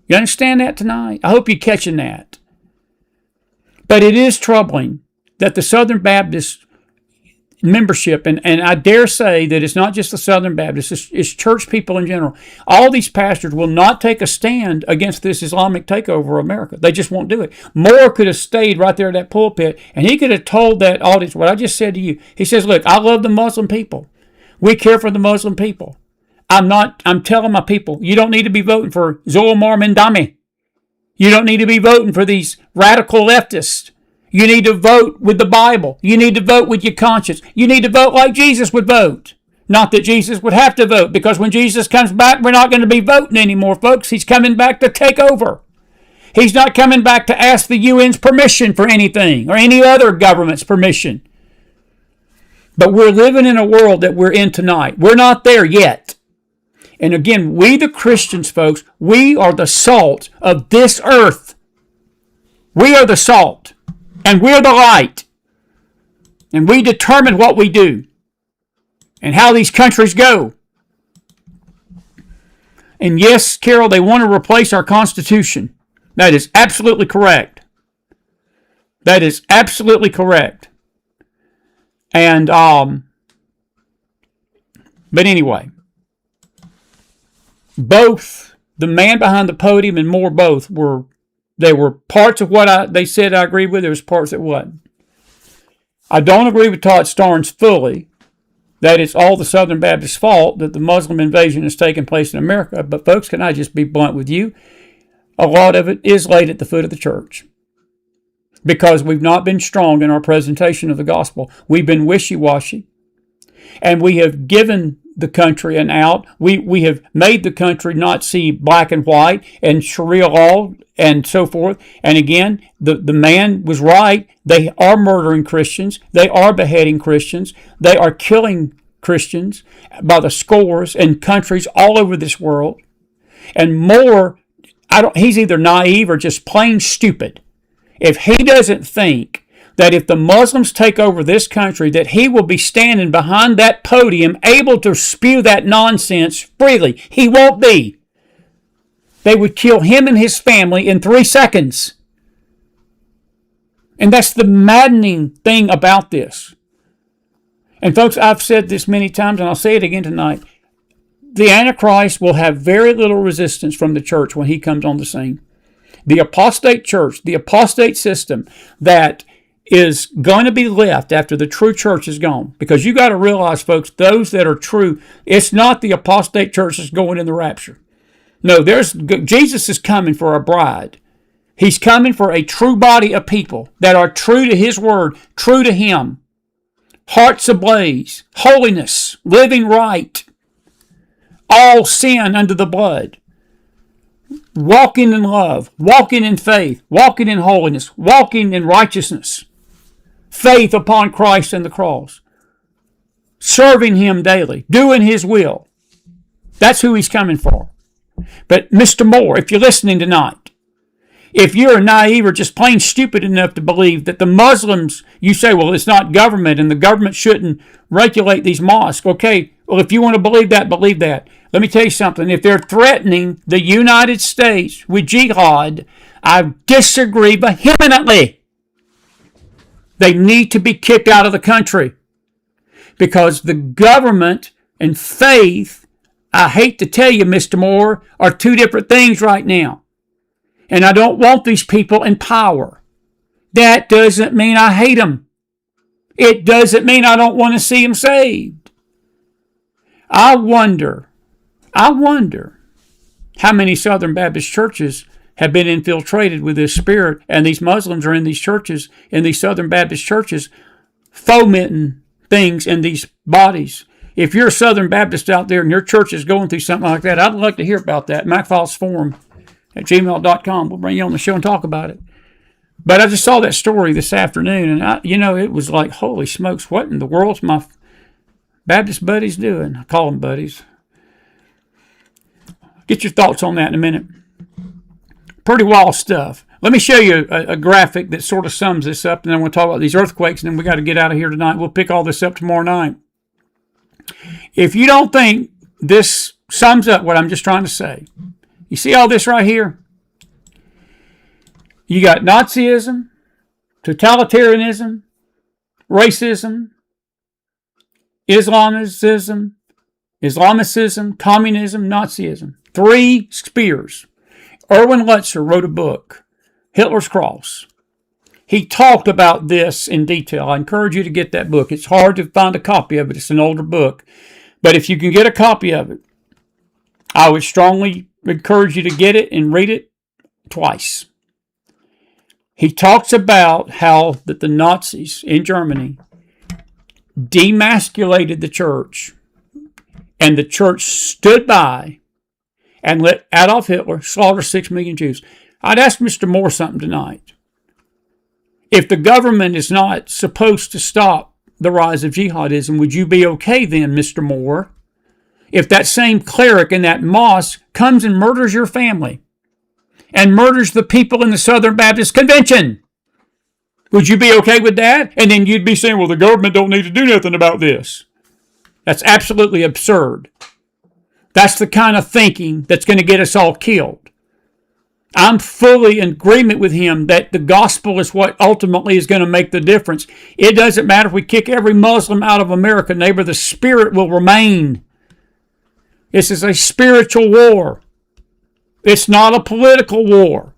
You understand that tonight? I hope you're catching that. But it is troubling that the Southern Baptist membership, and I dare say that it's not just the Southern Baptists, it's church people in general. All these pastors will not take a stand against this Islamic takeover of America. They just won't do it. I'm could have stayed right there at that pulpit, and he could have told that audience what I just said to you. He says, look, I love the Muslim people. We care for the Muslim people. I'm telling my people, you don't need to be voting for Zolmar Mendami. You don't need to be voting for these radical leftists. You need to vote with the Bible. You need to vote with your conscience. You need to vote like Jesus would vote. Not that Jesus would have to vote, because when Jesus comes back, we're not going to be voting anymore, folks. He's coming back to take over. He's not coming back to ask the UN's permission for anything or any other government's permission. But we're living in a world that we're in tonight. We're not there yet. And again, we the Christians, folks, we are the salt of this earth. We are the salt, and we're the light. And we determine what we do and how these countries go. And yes, Carol, they want to replace our Constitution. That is absolutely correct. That is absolutely correct. And, but anyway, both the man behind the podium and Moore both were parts of what they said I agreed with. There was parts that wasn't. I don't agree with Todd Starnes fully that it's all the Southern Baptist fault that the Muslim invasion has taken place in America. But folks, can I just be blunt with you? A lot of it is laid at the foot of the church because we've not been strong in our presentation of the gospel. We've been wishy-washy, and we have given the country an out. We have made the country not see black and white and Sharia law and so forth. And again, the man was right. They are murdering Christians. They are beheading Christians. They are killing Christians by the scores in countries all over this world. And Moore, he's either naive or just plain stupid if he doesn't think that if the Muslims take over this country, that he will be standing behind that podium able to spew that nonsense freely. He won't be. They would kill him and his family in 3 seconds. And that's the maddening thing about this. And folks, I've said this many times, and I'll say it again tonight. The Antichrist will have very little resistance from the church when he comes on the scene. The apostate church, the apostate system that is going to be left after the true church is gone. Because you got to realize, folks, those that are true, it's not the apostate church that's going in the rapture. No, Jesus is coming for a bride. He's coming for a true body of people that are true to his word, true to him. Hearts ablaze, holiness, living right, all sin under the blood. Walking in love, walking in faith, walking in holiness, walking in righteousness. Faith upon Christ and the cross. Serving him daily. Doing his will. That's who he's coming for. But Mr. Moore, if you're listening tonight, if you're naive or just plain stupid enough to believe that the Muslims, you say, well, it's not government and the government shouldn't regulate these mosques. Okay, well, if you want to believe that, believe that. Let me tell you something. If they're threatening the United States with jihad, I disagree vehemently. They need to be kicked out of the country because the government and faith, I hate to tell you, Mr. Moore, are two different things right now. And I don't want these people in power. That doesn't mean I hate them. It doesn't mean I don't want to see them saved. I wonder how many Southern Baptist churches have been infiltrated with this spirit, and these Muslims are in these churches, in these Southern Baptist churches, fomenting things in these bodies. If you're a Southern Baptist out there and your church is going through something like that, I'd like to hear about that. McFiles Forum at gmail.com. We'll bring you on the show and talk about it. But I just saw that story this afternoon, and it was like, holy smokes, what in the world's my Baptist buddies doing? I call them buddies. Get your thoughts on that in a minute. Pretty wild stuff. Let me show you a graphic that sort of sums this up, and then we'll talk about these earthquakes, and then we got to get out of here tonight. We'll pick all this up tomorrow night. If you don't think this sums up what I'm just trying to say, you see all this right here? You got Nazism, totalitarianism, racism, Islamicism, communism, Nazism. 3 spears. Erwin Lutzer wrote a book, Hitler's Cross. He talked about this in detail. I encourage you to get that book. It's hard to find a copy of it. It's an older book. But if you can get a copy of it, I would strongly encourage you to get it and read it twice. He talks about how that the Nazis in Germany demasculated the church, and the church stood by and let Adolf Hitler slaughter 6 million Jews. I'd ask Mr. Moore something tonight. If the government is not supposed to stop the rise of jihadism, would you be okay then, Mr. Moore, if that same cleric in that mosque comes and murders your family and murders the people in the Southern Baptist Convention? Would you be okay with that? And then you'd be saying, well, the government don't need to do nothing about this. That's absolutely absurd. That's the kind of thinking that's going to get us all killed. I'm fully in agreement with him that the gospel is what ultimately is going to make the difference. It doesn't matter if we kick every Muslim out of America, neighbor, the spirit will remain. This is a spiritual war. It's not a political war.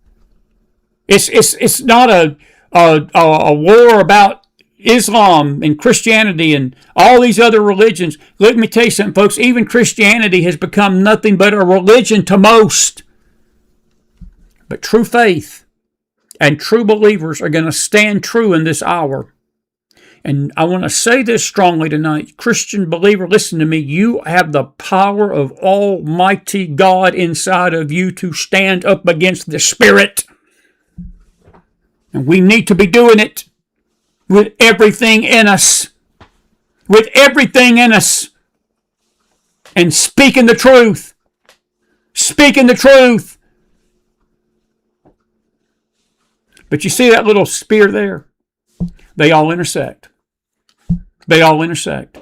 It's not a war about Islam and Christianity and all these other religions. Let me tell you something, folks. Even Christianity has become nothing but a religion to most. But true faith and true believers are going to stand true in this hour. And I want to say this strongly tonight. Christian believer, listen to me. You have the power of Almighty God inside of you to stand up against the spirit. And we need to be doing it with everything in us. With everything in us. And speaking the truth. Speaking the truth. But you see that little spear there? They all intersect. They all intersect.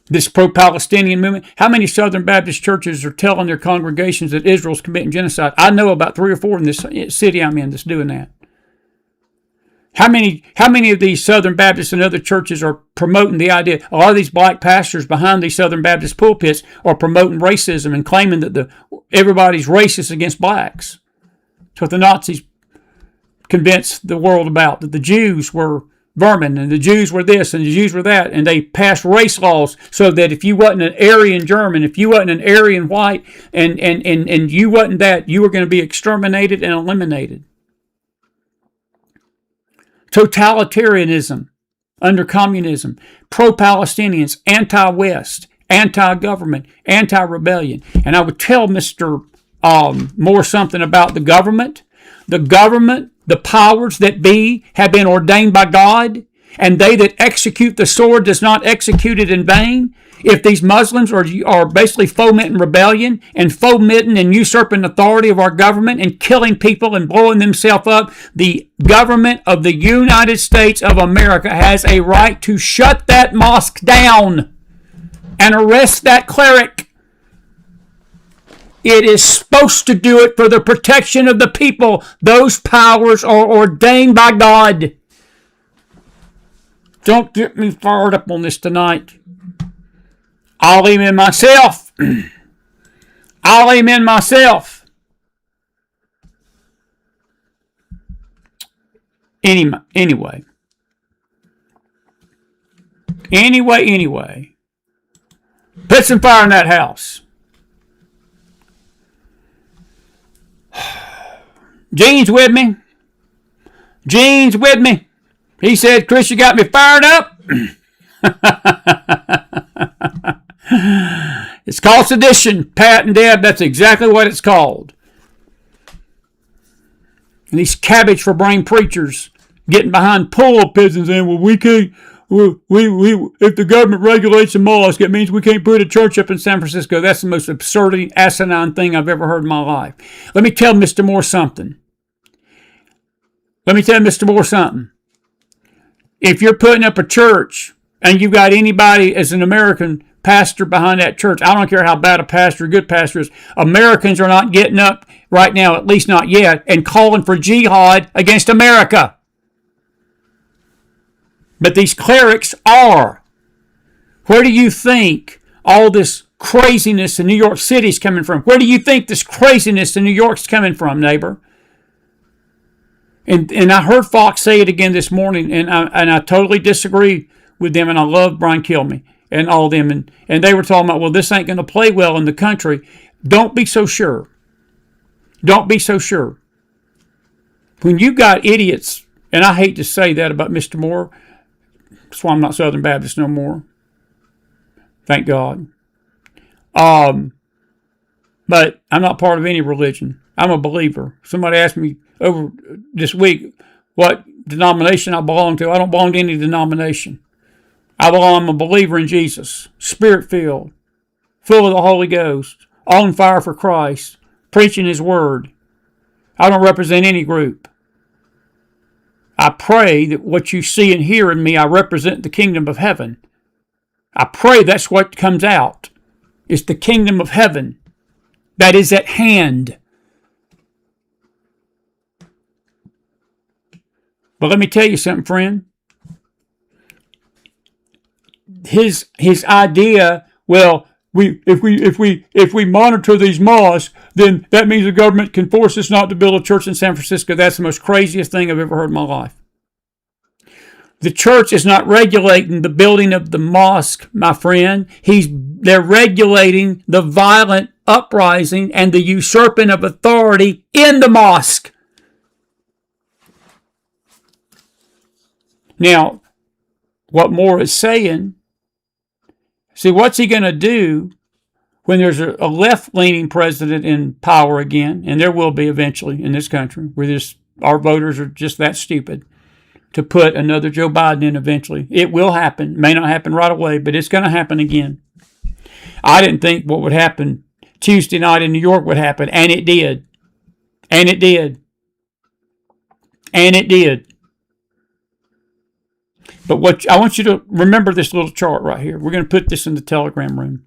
This pro-Palestinian movement. How many Southern Baptist churches are telling their congregations that Israel's committing genocide? I know about 3 or 4 in this city I'm in that's doing that. How many of these Southern Baptists and other churches are promoting the idea? A lot of these black pastors behind these Southern Baptist pulpits are promoting racism and claiming that everybody's racist against blacks. That's what the Nazis convinced the world about, that the Jews were vermin and the Jews were this and the Jews were that, and they passed race laws so that if you wasn't an Aryan German, if you wasn't an Aryan white, and you wasn't that, you were going to be exterminated and eliminated. Totalitarianism under communism, pro-Palestinians, anti-West, anti-government, anti-rebellion. And I would tell Mr. Moore something about the government. The government, the powers that be, have been ordained by God, and they that execute the sword does not execute it in vain. If these Muslims are basically fomenting rebellion and fomenting and usurping authority of our government and killing people and blowing themselves up, the government of the United States of America has a right to shut that mosque down and arrest that cleric. It is supposed to do it for the protection of the people. Those powers are ordained by God. Don't get me fired up on this tonight. I'll amen myself. I'll amen myself. Anyway. Put some fire in that house. Gene's with me. Gene's with me. He said, Chris, you got me fired up. It's called sedition, Pat and Deb. That's exactly what it's called. And these cabbage for brain preachers getting behind pulpits and saying, well, we can't, if the government regulates a mosque, it means we can't put a church up in San Francisco. That's the most absurdly asinine thing I've ever heard in my life. Let me tell Mr. Moore something. If you're putting up a church and you've got anybody as an American pastor behind that church, I don't care how bad a pastor or good pastor is, Americans are not getting up right now, at least not yet, and calling for jihad against America. But these clerics are. Where do you think all this craziness in New York City is coming from? Where do you think this craziness in New York's coming from, neighbor? And I heard Fox say it again this morning, and I totally disagree with them, and I love Brian Kilmeade and all of them. And they were talking about, well, this ain't going to play well in the country. Don't be so sure. Don't be so sure. When you got idiots, and I hate to say that about Mr. Moore, that's why I'm not Southern Baptist no more. Thank God. But I'm not part of any religion. I'm a believer. Somebody asked me over this week what denomination I belong to. I don't belong to any denomination. I'm a believer in Jesus, Spirit-filled, full of the Holy Ghost, on fire for Christ, preaching His Word. I don't represent any group. I pray that what you see and hear in me, I represent the kingdom of heaven. I pray that's what comes out. It's the kingdom of heaven that is at hand. But let me tell you something, friend. His idea, well, if we monitor these mosques, then that means the government can force us not to build a church in San Francisco. That's the most craziest thing I've ever heard in my life. The church is not regulating the building of the mosque, my friend. They're regulating the violent uprising and the usurping of authority in the mosque. Now, what Moore is saying, see, what's he going to do when there's a left-leaning president in power again, and there will be eventually in this country, where our voters are just that stupid to put another Joe Biden in eventually. It will happen. It may not happen right away, but it's going to happen again. I didn't think what would happen Tuesday night in New York would happen, and it did. And it did. And it did. But I want you to remember this little chart right here. We're going to put this in the Telegram room.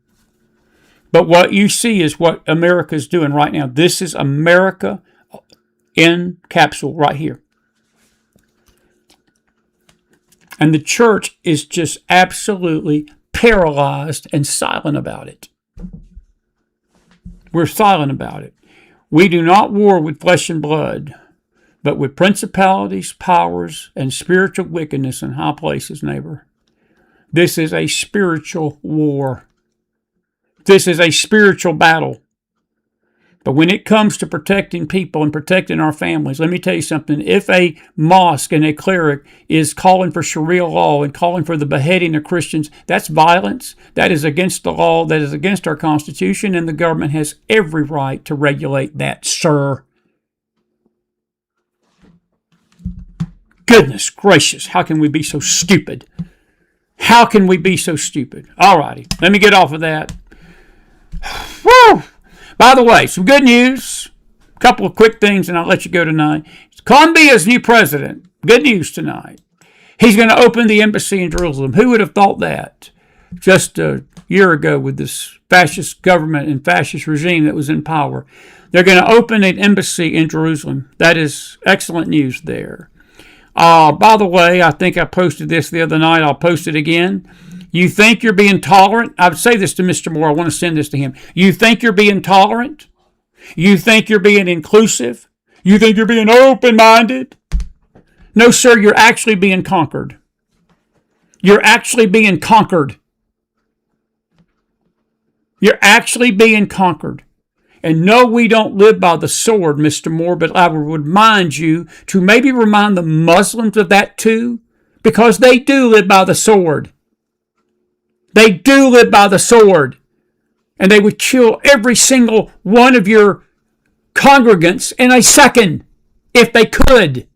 But what you see is what America is doing right now. This is America in capsule right here. And the church is just absolutely paralyzed and silent about it. We're silent about it. We do not war with flesh and blood, but with principalities, powers, and spiritual wickedness in high places, neighbor. This is a spiritual war. This is a spiritual battle. But when it comes to protecting people and protecting our families, let me tell you something. If a mosque and a cleric is calling for Sharia law and calling for the beheading of Christians, that's violence. That is against the law. That is against our Constitution, and the government has every right to regulate that, sir. Goodness gracious, how can we be so stupid? How can we be so stupid? All righty, let me get off of that. Woo! By the way, some good news. A couple of quick things, and I'll let you go tonight. Colombia's new president. Good news tonight. He's going to open the embassy in Jerusalem. Who would have thought that just a year ago with this fascist government and fascist regime that was in power? They're going to open an embassy in Jerusalem. That is excellent news there. By the way, I think I posted this the other night. I'll post it again. You think you're being tolerant? I would say this to Mr. Moore. I want to send this to him. You think you're being tolerant? You think you're being inclusive? You think you're being open-minded? No, sir, you're actually being conquered. You're actually being conquered. You're actually being conquered. And no, we don't live by the sword, Mr. Moore, but I would remind you to maybe remind the Muslims of that too, because they do live by the sword. They do live by the sword. And they would kill every single one of your congregants in a second if they could.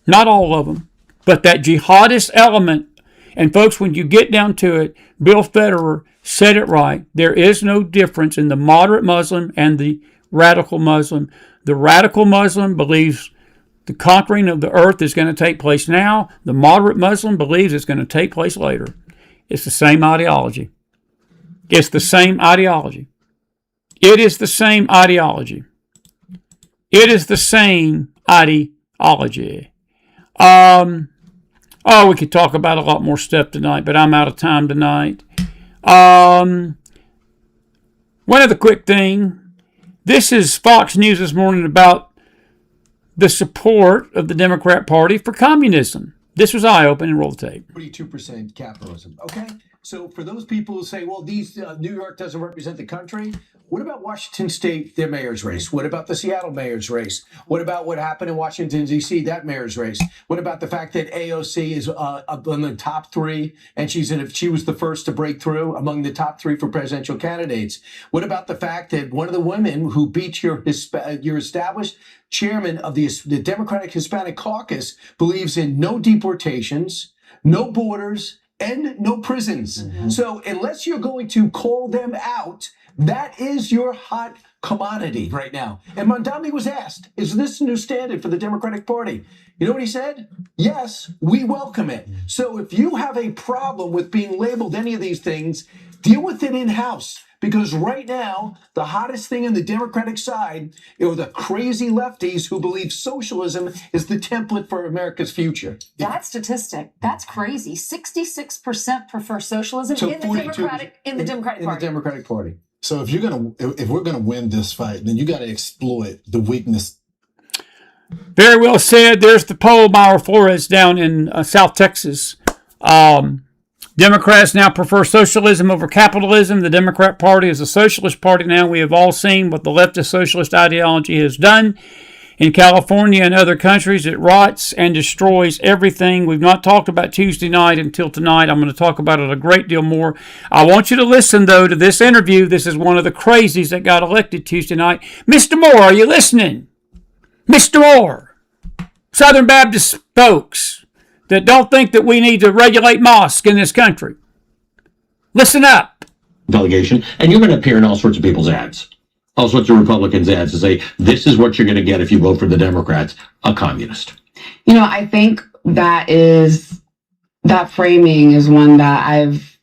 Not all of them, but that jihadist element. And folks, when you get down to it, Bill Federer said it right. There is no difference in the moderate Muslim and the radical Muslim. The radical Muslim believes the conquering of the earth is going to take place now. The moderate Muslim believes it's going to take place later. It's the same ideology. It's the same ideology. It is the same ideology. It is the same ideology. We could talk about a lot more stuff tonight, but I'm out of time tonight. One other quick thing. This is Fox News this morning about the support of the Democrat Party for communism. This was eye-opening. Roll the tape. 42% capitalism. Okay, so for those people who say, well, New York doesn't represent the country, what about Washington State, their mayor's race? What about the Seattle mayor's race? What about what happened in Washington, D.C., that mayor's race? What about the fact that AOC is up in the top three, and she was the first to break through among the top three for presidential candidates? What about the fact that one of the women who beat your established chairman of the Democratic Hispanic Caucus believes in no deportations, no borders, and no prisons? Mm-hmm. So unless you're going to call them out, that is your hot commodity right now. And Mondale was asked, is this a new standard for the Democratic Party? You know what he said? Yes, we welcome it. So if you have a problem with being labeled any of these things, deal with it in-house. Because right now, the hottest thing in the Democratic side are the crazy lefties who believe socialism is the template for America's future. That statistic, that's crazy. 66% prefer socialism in the Democratic Party. So if we're gonna win this fight, then you got to exploit the weakness. Very well said. There's the poll, Myra Flores down in South Texas. Democrats now prefer socialism over capitalism. The Democrat Party is a socialist party now. We have all seen what the leftist socialist ideology has done in California and other countries. It rots and destroys everything. We've not talked about Tuesday night until tonight. I'm going to talk about it a great deal more. I want you to listen, though, to this interview. This is one of the crazies that got elected Tuesday night. Mr. Moore, are you listening? Mr. Moore, Southern Baptist folks that don't think that we need to regulate mosques in this country. Listen up. Delegation, and you're going to appear in all sorts of people's ads. All sorts of Republicans' ads to say, this is what you're going to get if you vote for the Democrats, a communist. I think that framing is one that I've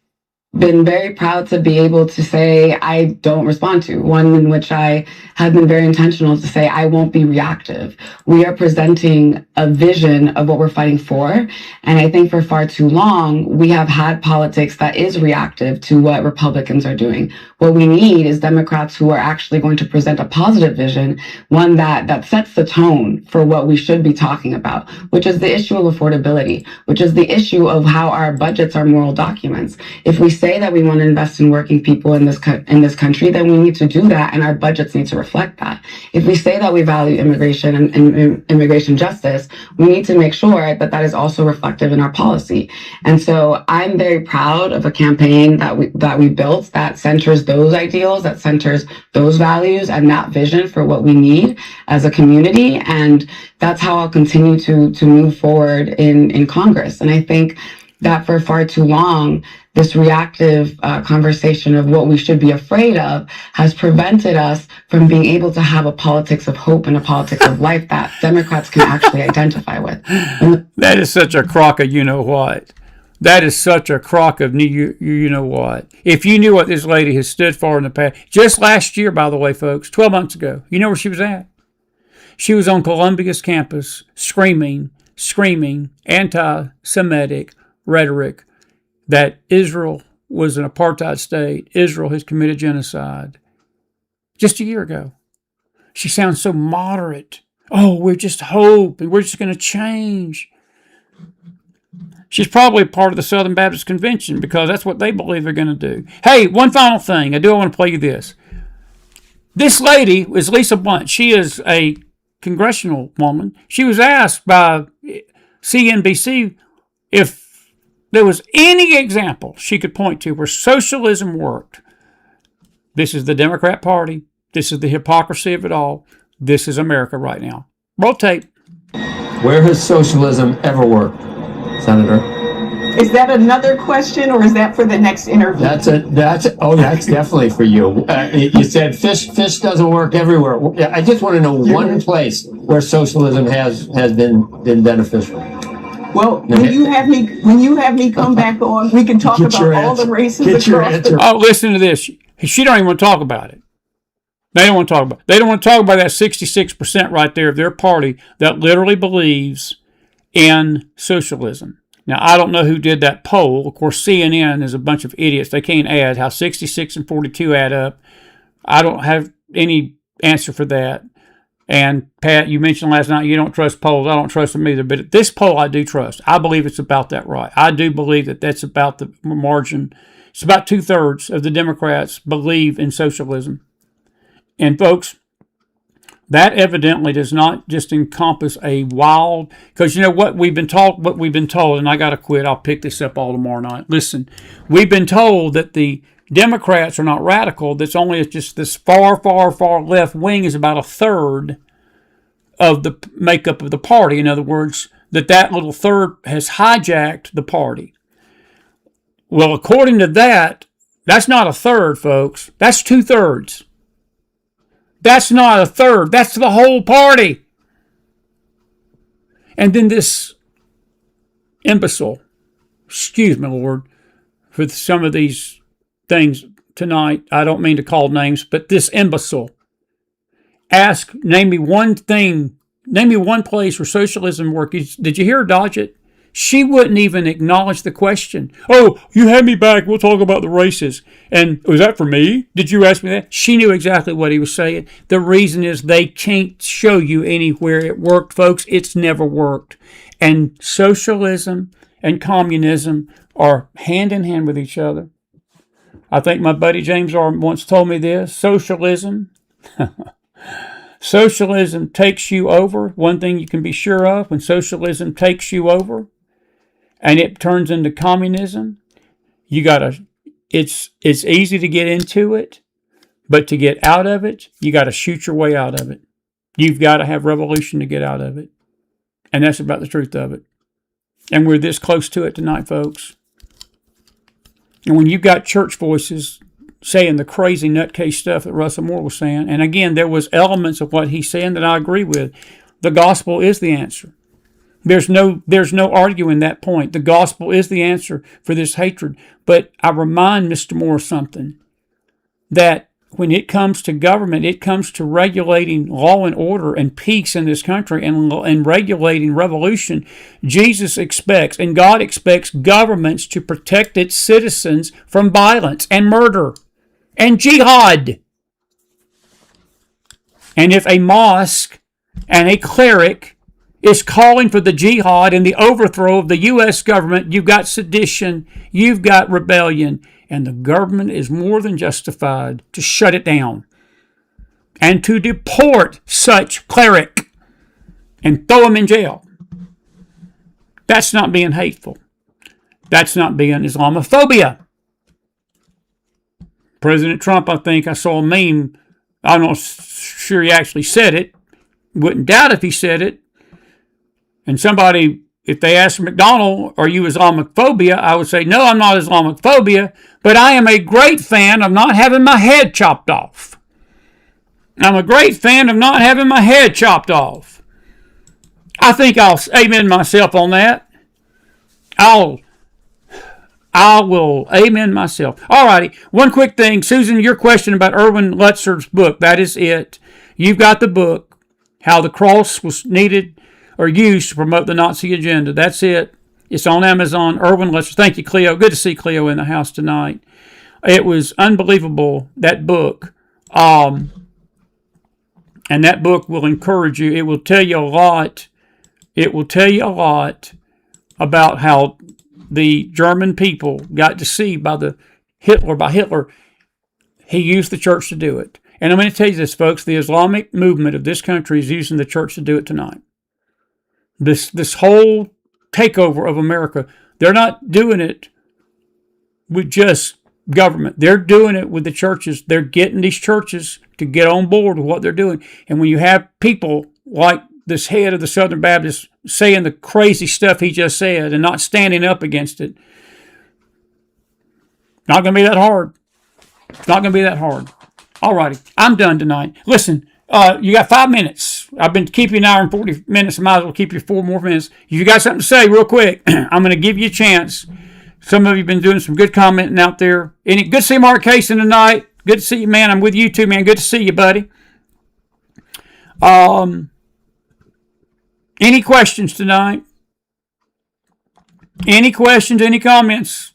been very proud to be able to say I don't respond to. One in which I have been very intentional to say I won't be reactive. We are presenting a vision of what we're fighting for. And I think for far too long, we have had politics that is reactive to what Republicans are doing. What we need is Democrats who are actually going to present a positive vision, one that sets the tone for what we should be talking about, which is the issue of affordability, which is the issue of how our budgets are moral documents. If we say that we want to invest in working people in this country, then we need to do that, and our budgets need to reflect that. If we say that we value immigration and immigration justice, we need to make sure that is also reflective in our policy. And so I'm very proud of a campaign that we built that centers those ideals, that centers those values and that vision for what we need as a community. And that's how I'll continue to move forward in Congress. And I think that for far too long, this reactive conversation of what we should be afraid of has prevented us from being able to have a politics of hope and a politics of life that Democrats can actually identify with. That is such a crock of you-know-what. That is such a crock of you-know-what. If you knew what this lady has stood for in the past, just last year, by the way, folks, 12 months ago, you know where she was at? She was on Columbia's campus screaming anti-Semitic rhetoric that Israel was an apartheid state. Israel has committed genocide. Just a year ago. She sounds so moderate. Oh, we're just hope and we're just going to change. She's probably part of the Southern Baptist Convention because that's what they believe they're going to do. Hey, one final thing. I want to play you this. This lady is Lisa Blunt. She is a congressional woman. She was asked by CNBC if there was any example she could point to where socialism worked, this is the Democrat Party. This is the hypocrisy of it all. This is America right now. Roll tape. Where has socialism ever worked, Senator? Is that another question, or is that for the next interview? That's definitely for you. You said fish doesn't work everywhere. I just want to know one place where socialism has been beneficial. Well, when you have me come back on, we can talk about all the races across the. Oh, listen to this. She don't even want to talk about it. They don't want to talk about it. They don't want to talk about that 66% right there of their party that literally believes in socialism. Now, I don't know who did that poll. Of course, CNN is a bunch of idiots. They can't add how 66 and 42 add up. I don't have any answer for that. And Pat, you mentioned last night you don't trust polls. I don't trust them either. But this poll I do trust. I believe it's about that right. I do believe that that's about the margin. It's about 2/3 of the Democrats believe in socialism. And folks, that evidently does not just encompass a wild, because you know what we've been told, and I got to quit. I'll pick this up all tomorrow night. Listen, we've been told that the Democrats are not radical. That's only just this far, far, far left wing is about 1/3 of the makeup of the party. In other words, that little third has hijacked the party. Well, according to that, that's not 1/3, folks. That's 2/3. That's not 1/3. That's the whole party. And then this imbecile, excuse me, Lord, for some of these things tonight. I don't mean to call names, but this imbecile name me one place where socialism works. Did you hear her dodge it? She wouldn't even acknowledge the question. Oh, you had me back. We'll talk about the races. And was that for me? Did you ask me that? She knew exactly what he was saying. The reason is they can't show you anywhere it worked, folks. It's never worked. And socialism and communism are hand in hand with each other. I think my buddy James R. once told me this. Socialism takes you over. One thing you can be sure of, when socialism takes you over, and it turns into communism, it's easy to get into it, but to get out of it, you got to shoot your way out of it. You've got to have revolution to get out of it. And that's about the truth of it. And we're this close to it tonight, folks. And when you've got church voices saying the crazy nutcase stuff that Russell Moore was saying, and again, there was elements of what he's saying that I agree with. The gospel is the answer. There's no arguing that point. The gospel is the answer for this hatred. But I remind Mr. Moore something, that when it comes to government, it comes to regulating law and order and peace in this country and regulating revolution. Jesus expects and God expects governments to protect its citizens from violence and murder and jihad. And if a mosque and a cleric is calling for the jihad and the overthrow of the U.S. government, you've got sedition, you've got rebellion, and the government is more than justified to shut it down and to deport such cleric and throw him in jail. That's not being hateful. That's not being Islamophobia. President Trump, I think I saw a meme. I'm not sure he actually said it. Wouldn't doubt if he said it. And somebody, if they ask McDonald, are you Islamophobia? I would say, no, I'm not Islamophobia, but I am a great fan of not having my head chopped off. I'm a great fan of not having my head chopped off. I think I'll amen myself on that. I will amen myself. All righty. One quick thing. Susan, your question about Erwin Lutzer's book. That is it. You've got the book, How the Cross Was Needed or Used to Promote the Nazi Agenda. That's it. It's on Amazon. Erwin Lutzer. Thank you, Cleo. Good to see Cleo in the house tonight. It was unbelievable, that book. And that book will encourage you. It will tell you a lot. It will tell you a lot about how the German people got deceived by Hitler. He used the church to do it. And I'm going to tell you this, folks. The Islamic movement of this country is using the church to do it tonight. This whole takeover of America, They're not doing it with just government. They're doing it with the churches. They're getting these churches to get on board with what they're doing. And when you have people like this head of the Southern Baptists saying the crazy stuff he just said and not standing up against it, not going to be that hard. It's not going to be that hard. All righty. I'm done tonight. Listen, you got 5 minutes. I've been keeping an hour and 40 minutes. I might as well keep you 4 more minutes. If you got something to say real quick, I'm going to give you a chance. Some of you have been doing some good commenting out there. Good to see Mark Casey tonight. Good to see you, man. I'm with you too, man. Good to see you, buddy. Any questions tonight? Any questions? Any comments?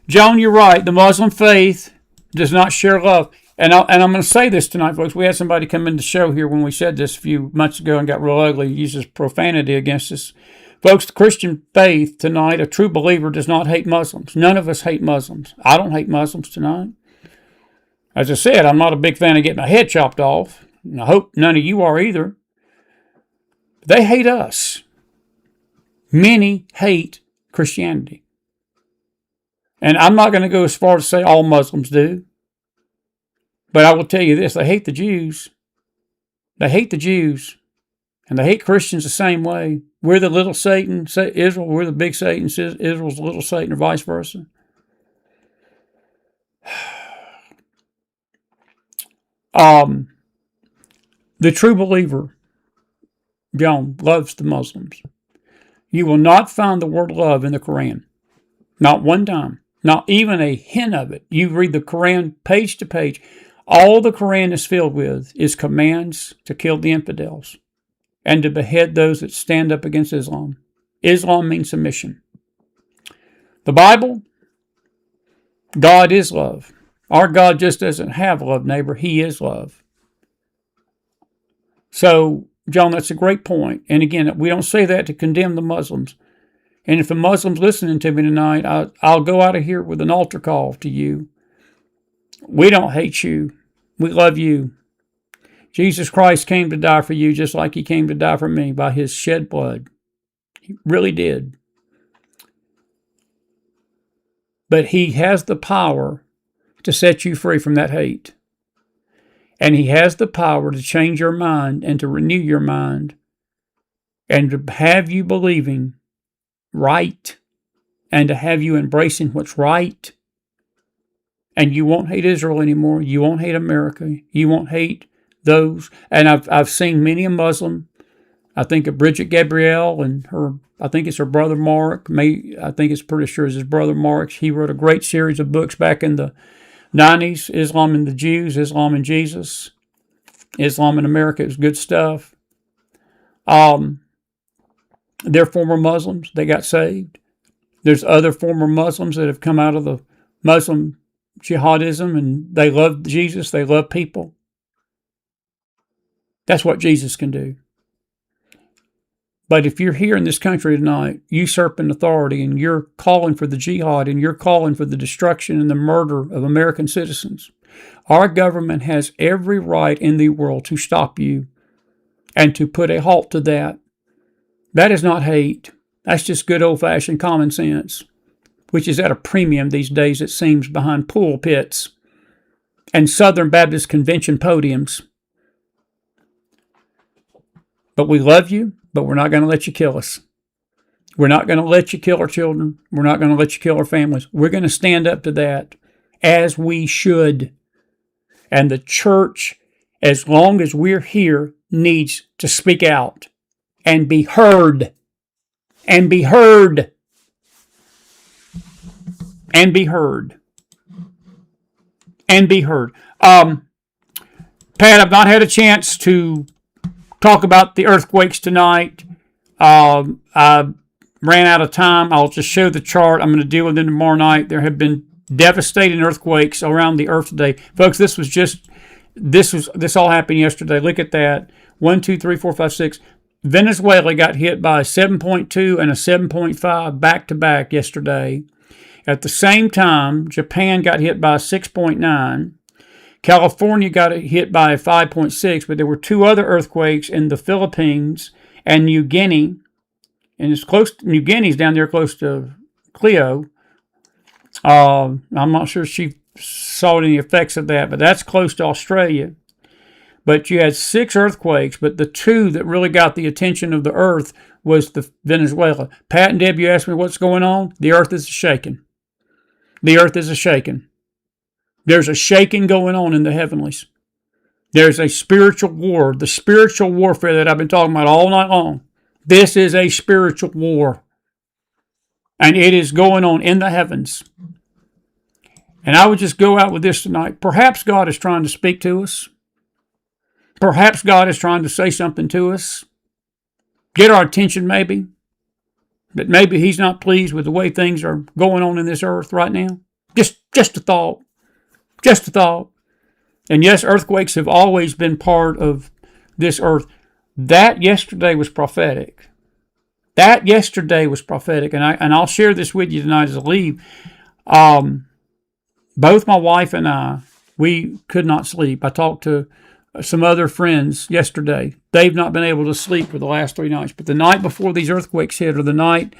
John, you're right. The Muslim faith does not share love. And I'm going to say this tonight, folks. We had somebody come in the show here when we said this a few months ago and got real ugly, uses profanity against us. Folks, the Christian faith tonight, a true believer does not hate Muslims. None of us hate Muslims. I don't hate Muslims tonight. As I said, I'm not a big fan of getting my head chopped off. And I hope none of you are either. They hate us. Many hate Christianity. And I'm not going to go as far as to say all Muslims do. But I will tell you this, they hate the Jews. They hate the Jews. And they hate Christians the same way. We're the little Satan, Israel, we're the big Satan, Israel's the little Satan, or vice versa. The true believer, John, loves the Muslims. You will not find the word love in the Quran. Not one time. Not even a hint of it. You read the Quran page to page. All the Quran is filled with is commands to kill the infidels and to behead those that stand up against Islam. Islam means submission. The Bible, God is love. Our God just doesn't have love, neighbor. He is love. So, John, that's a great point. And again, we don't say that to condemn the Muslims. And if a Muslim's listening to me tonight, I'll go out of here with an altar call to you. We don't hate you. We love you. Jesus Christ came to die for you just like he came to die for me by his shed blood. He really did. But he has the power to set you free from that hate. And he has the power to change your mind and to renew your mind and to have you believing right and to have you embracing what's right. And you won't hate Israel anymore. You won't hate America. You won't hate those. And I've seen many a Muslim. I think of Bridget Gabrielle and I think it's her brother Mark. I think it's pretty sure it's his brother Mark. He wrote a great series of books back in the 90s, Islam and the Jews, Islam and Jesus, Islam in America. It was good stuff. They're former Muslims. They got saved. There's other former Muslims that have come out of the Muslim jihadism and they love Jesus. They love people. That's what Jesus can do. But if you're here in this country tonight, usurping authority, and you're calling for the jihad, and you're calling for the destruction and the murder of American citizens, our government has every right in the world to stop you and to put a halt to that. That is not hate. That's just good old-fashioned common sense, which is at a premium these days, it seems, behind pulpits and Southern Baptist Convention podiums. But we love you, but we're not going to let you kill us. We're not going to let you kill our children. We're not going to let you kill our families. We're going to stand up to that as we should. And the church, as long as we're here, needs to speak out and be heard. And be heard. And be heard. And be heard. Pat, I've not had a chance to talk about the earthquakes tonight. I ran out of time. I'll just show the chart. I'm going to deal with them tomorrow night. There have been devastating earthquakes around the earth today. Folks, this all happened yesterday. Look at that. 1, 2, 3, 4, 5, 6. Venezuela got hit by a 7.2 and a 7.5 back-to-back yesterday. At the same time, Japan got hit by a 6.9. California got hit by a 5.6, but there were 2 other earthquakes in the Philippines and New Guinea, and it's close. New Guinea's down there close to Cleo. I'm not sure she saw any effects of that, but that's close to Australia. But you had 6 earthquakes, but the 2 that really got the attention of the earth was the Venezuela. Pat and Deb, you asked me what's going on. The earth is shaking. The earth is shaking. There's a shaking going on in the heavenlies. There's a spiritual war, the spiritual warfare that I've been talking about all night long. This is a spiritual war. And it is going on in the heavens. And I would just go out with this tonight. Perhaps God is trying to speak to us. Perhaps God is trying to say something to us. Get our attention maybe. But maybe He's not pleased with the way things are going on in this earth right now. Just a thought. Just a thought. And yes, earthquakes have always been part of this earth. That yesterday was prophetic. That yesterday was prophetic. And I'll share this with you tonight as I leave. Both my wife and I, we could not sleep. I talked to some other friends yesterday. They've not been able to sleep for the last 3 nights. But the night before these earthquakes hit, or the night,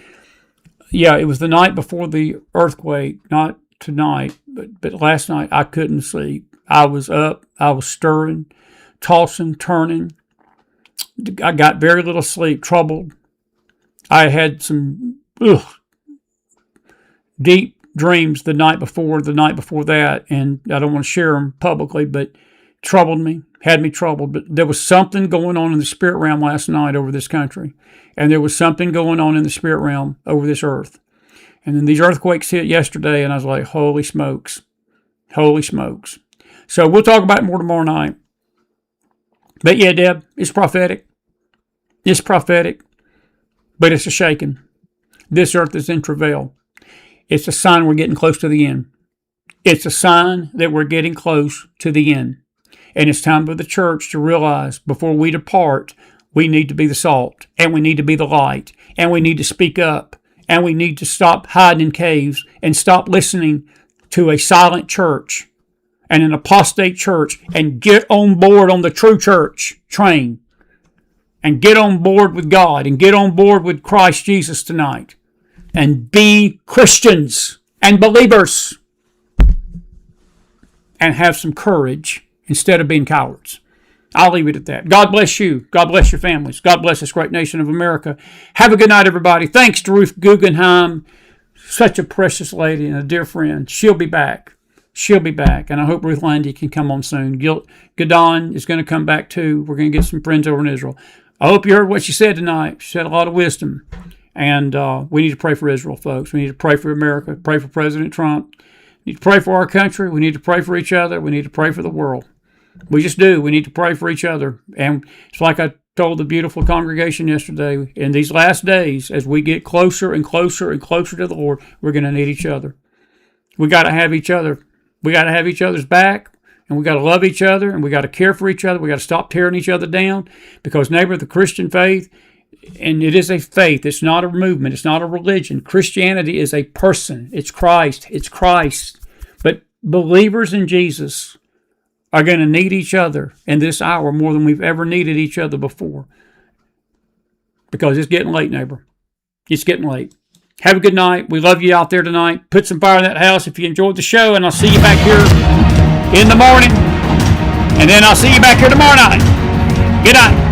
it was the night before the earthquake, not tonight, but last night, I couldn't sleep. I was up. I was stirring, tossing, turning. I got very little sleep, troubled. I had some deep dreams the night before that, and I don't want to share them publicly, but troubled me, had me troubled. But there was something going on in the spirit realm last night over this country, and there was something going on in the spirit realm over this earth. And then these earthquakes hit yesterday, and I was like, holy smokes. Holy smokes. So we'll talk about it more tomorrow night. But yeah, Deb, it's prophetic. It's prophetic. But it's a shaking. This earth is in travail. It's a sign we're getting close to the end. It's a sign that we're getting close to the end. And it's time for the church to realize before we depart, we need to be the salt, and we need to be the light, and we need to speak up, and we need to stop hiding in caves and stop listening to a silent church and an apostate church, and get on board on the true church train, and get on board with God, and get on board with Christ Jesus tonight, and be Christians and believers, and have some courage instead of being cowards. I'll leave it at that. God bless you. God bless your families. God bless this great nation of America. Have a good night, everybody. Thanks to Ruth Guggenheim. Such a precious lady and a dear friend. She'll be back. She'll be back. And I hope Ruth Landy can come on soon. Gadon is going to come back too. We're going to get some friends over in Israel. I hope you heard what she said tonight. She said a lot of wisdom. And we need to pray for Israel, folks. We need to pray for America. Pray for President Trump. We need to pray for our country. We need to pray for each other. We need to pray for the world. We just do. We need to pray for each other. And it's like I told the beautiful congregation yesterday, in these last days, as we get closer and closer and closer to the Lord, we're going to need each other. We got to have each other. We got to have each other's back, and we got to love each other, and we got to care for each other. We got to stop tearing each other down, because, neighbor, the Christian faith, and it is a faith. It's not a movement. It's not a religion. Christianity is a person. It's Christ. It's Christ. But believers in Jesus are going to need each other in this hour more than we've ever needed each other before. Because it's getting late, neighbor. It's getting late. Have a good night. We love you out there tonight. Put some fire in that house if you enjoyed the show, and I'll see you back here in the morning. And then I'll see you back here tomorrow night. Good night.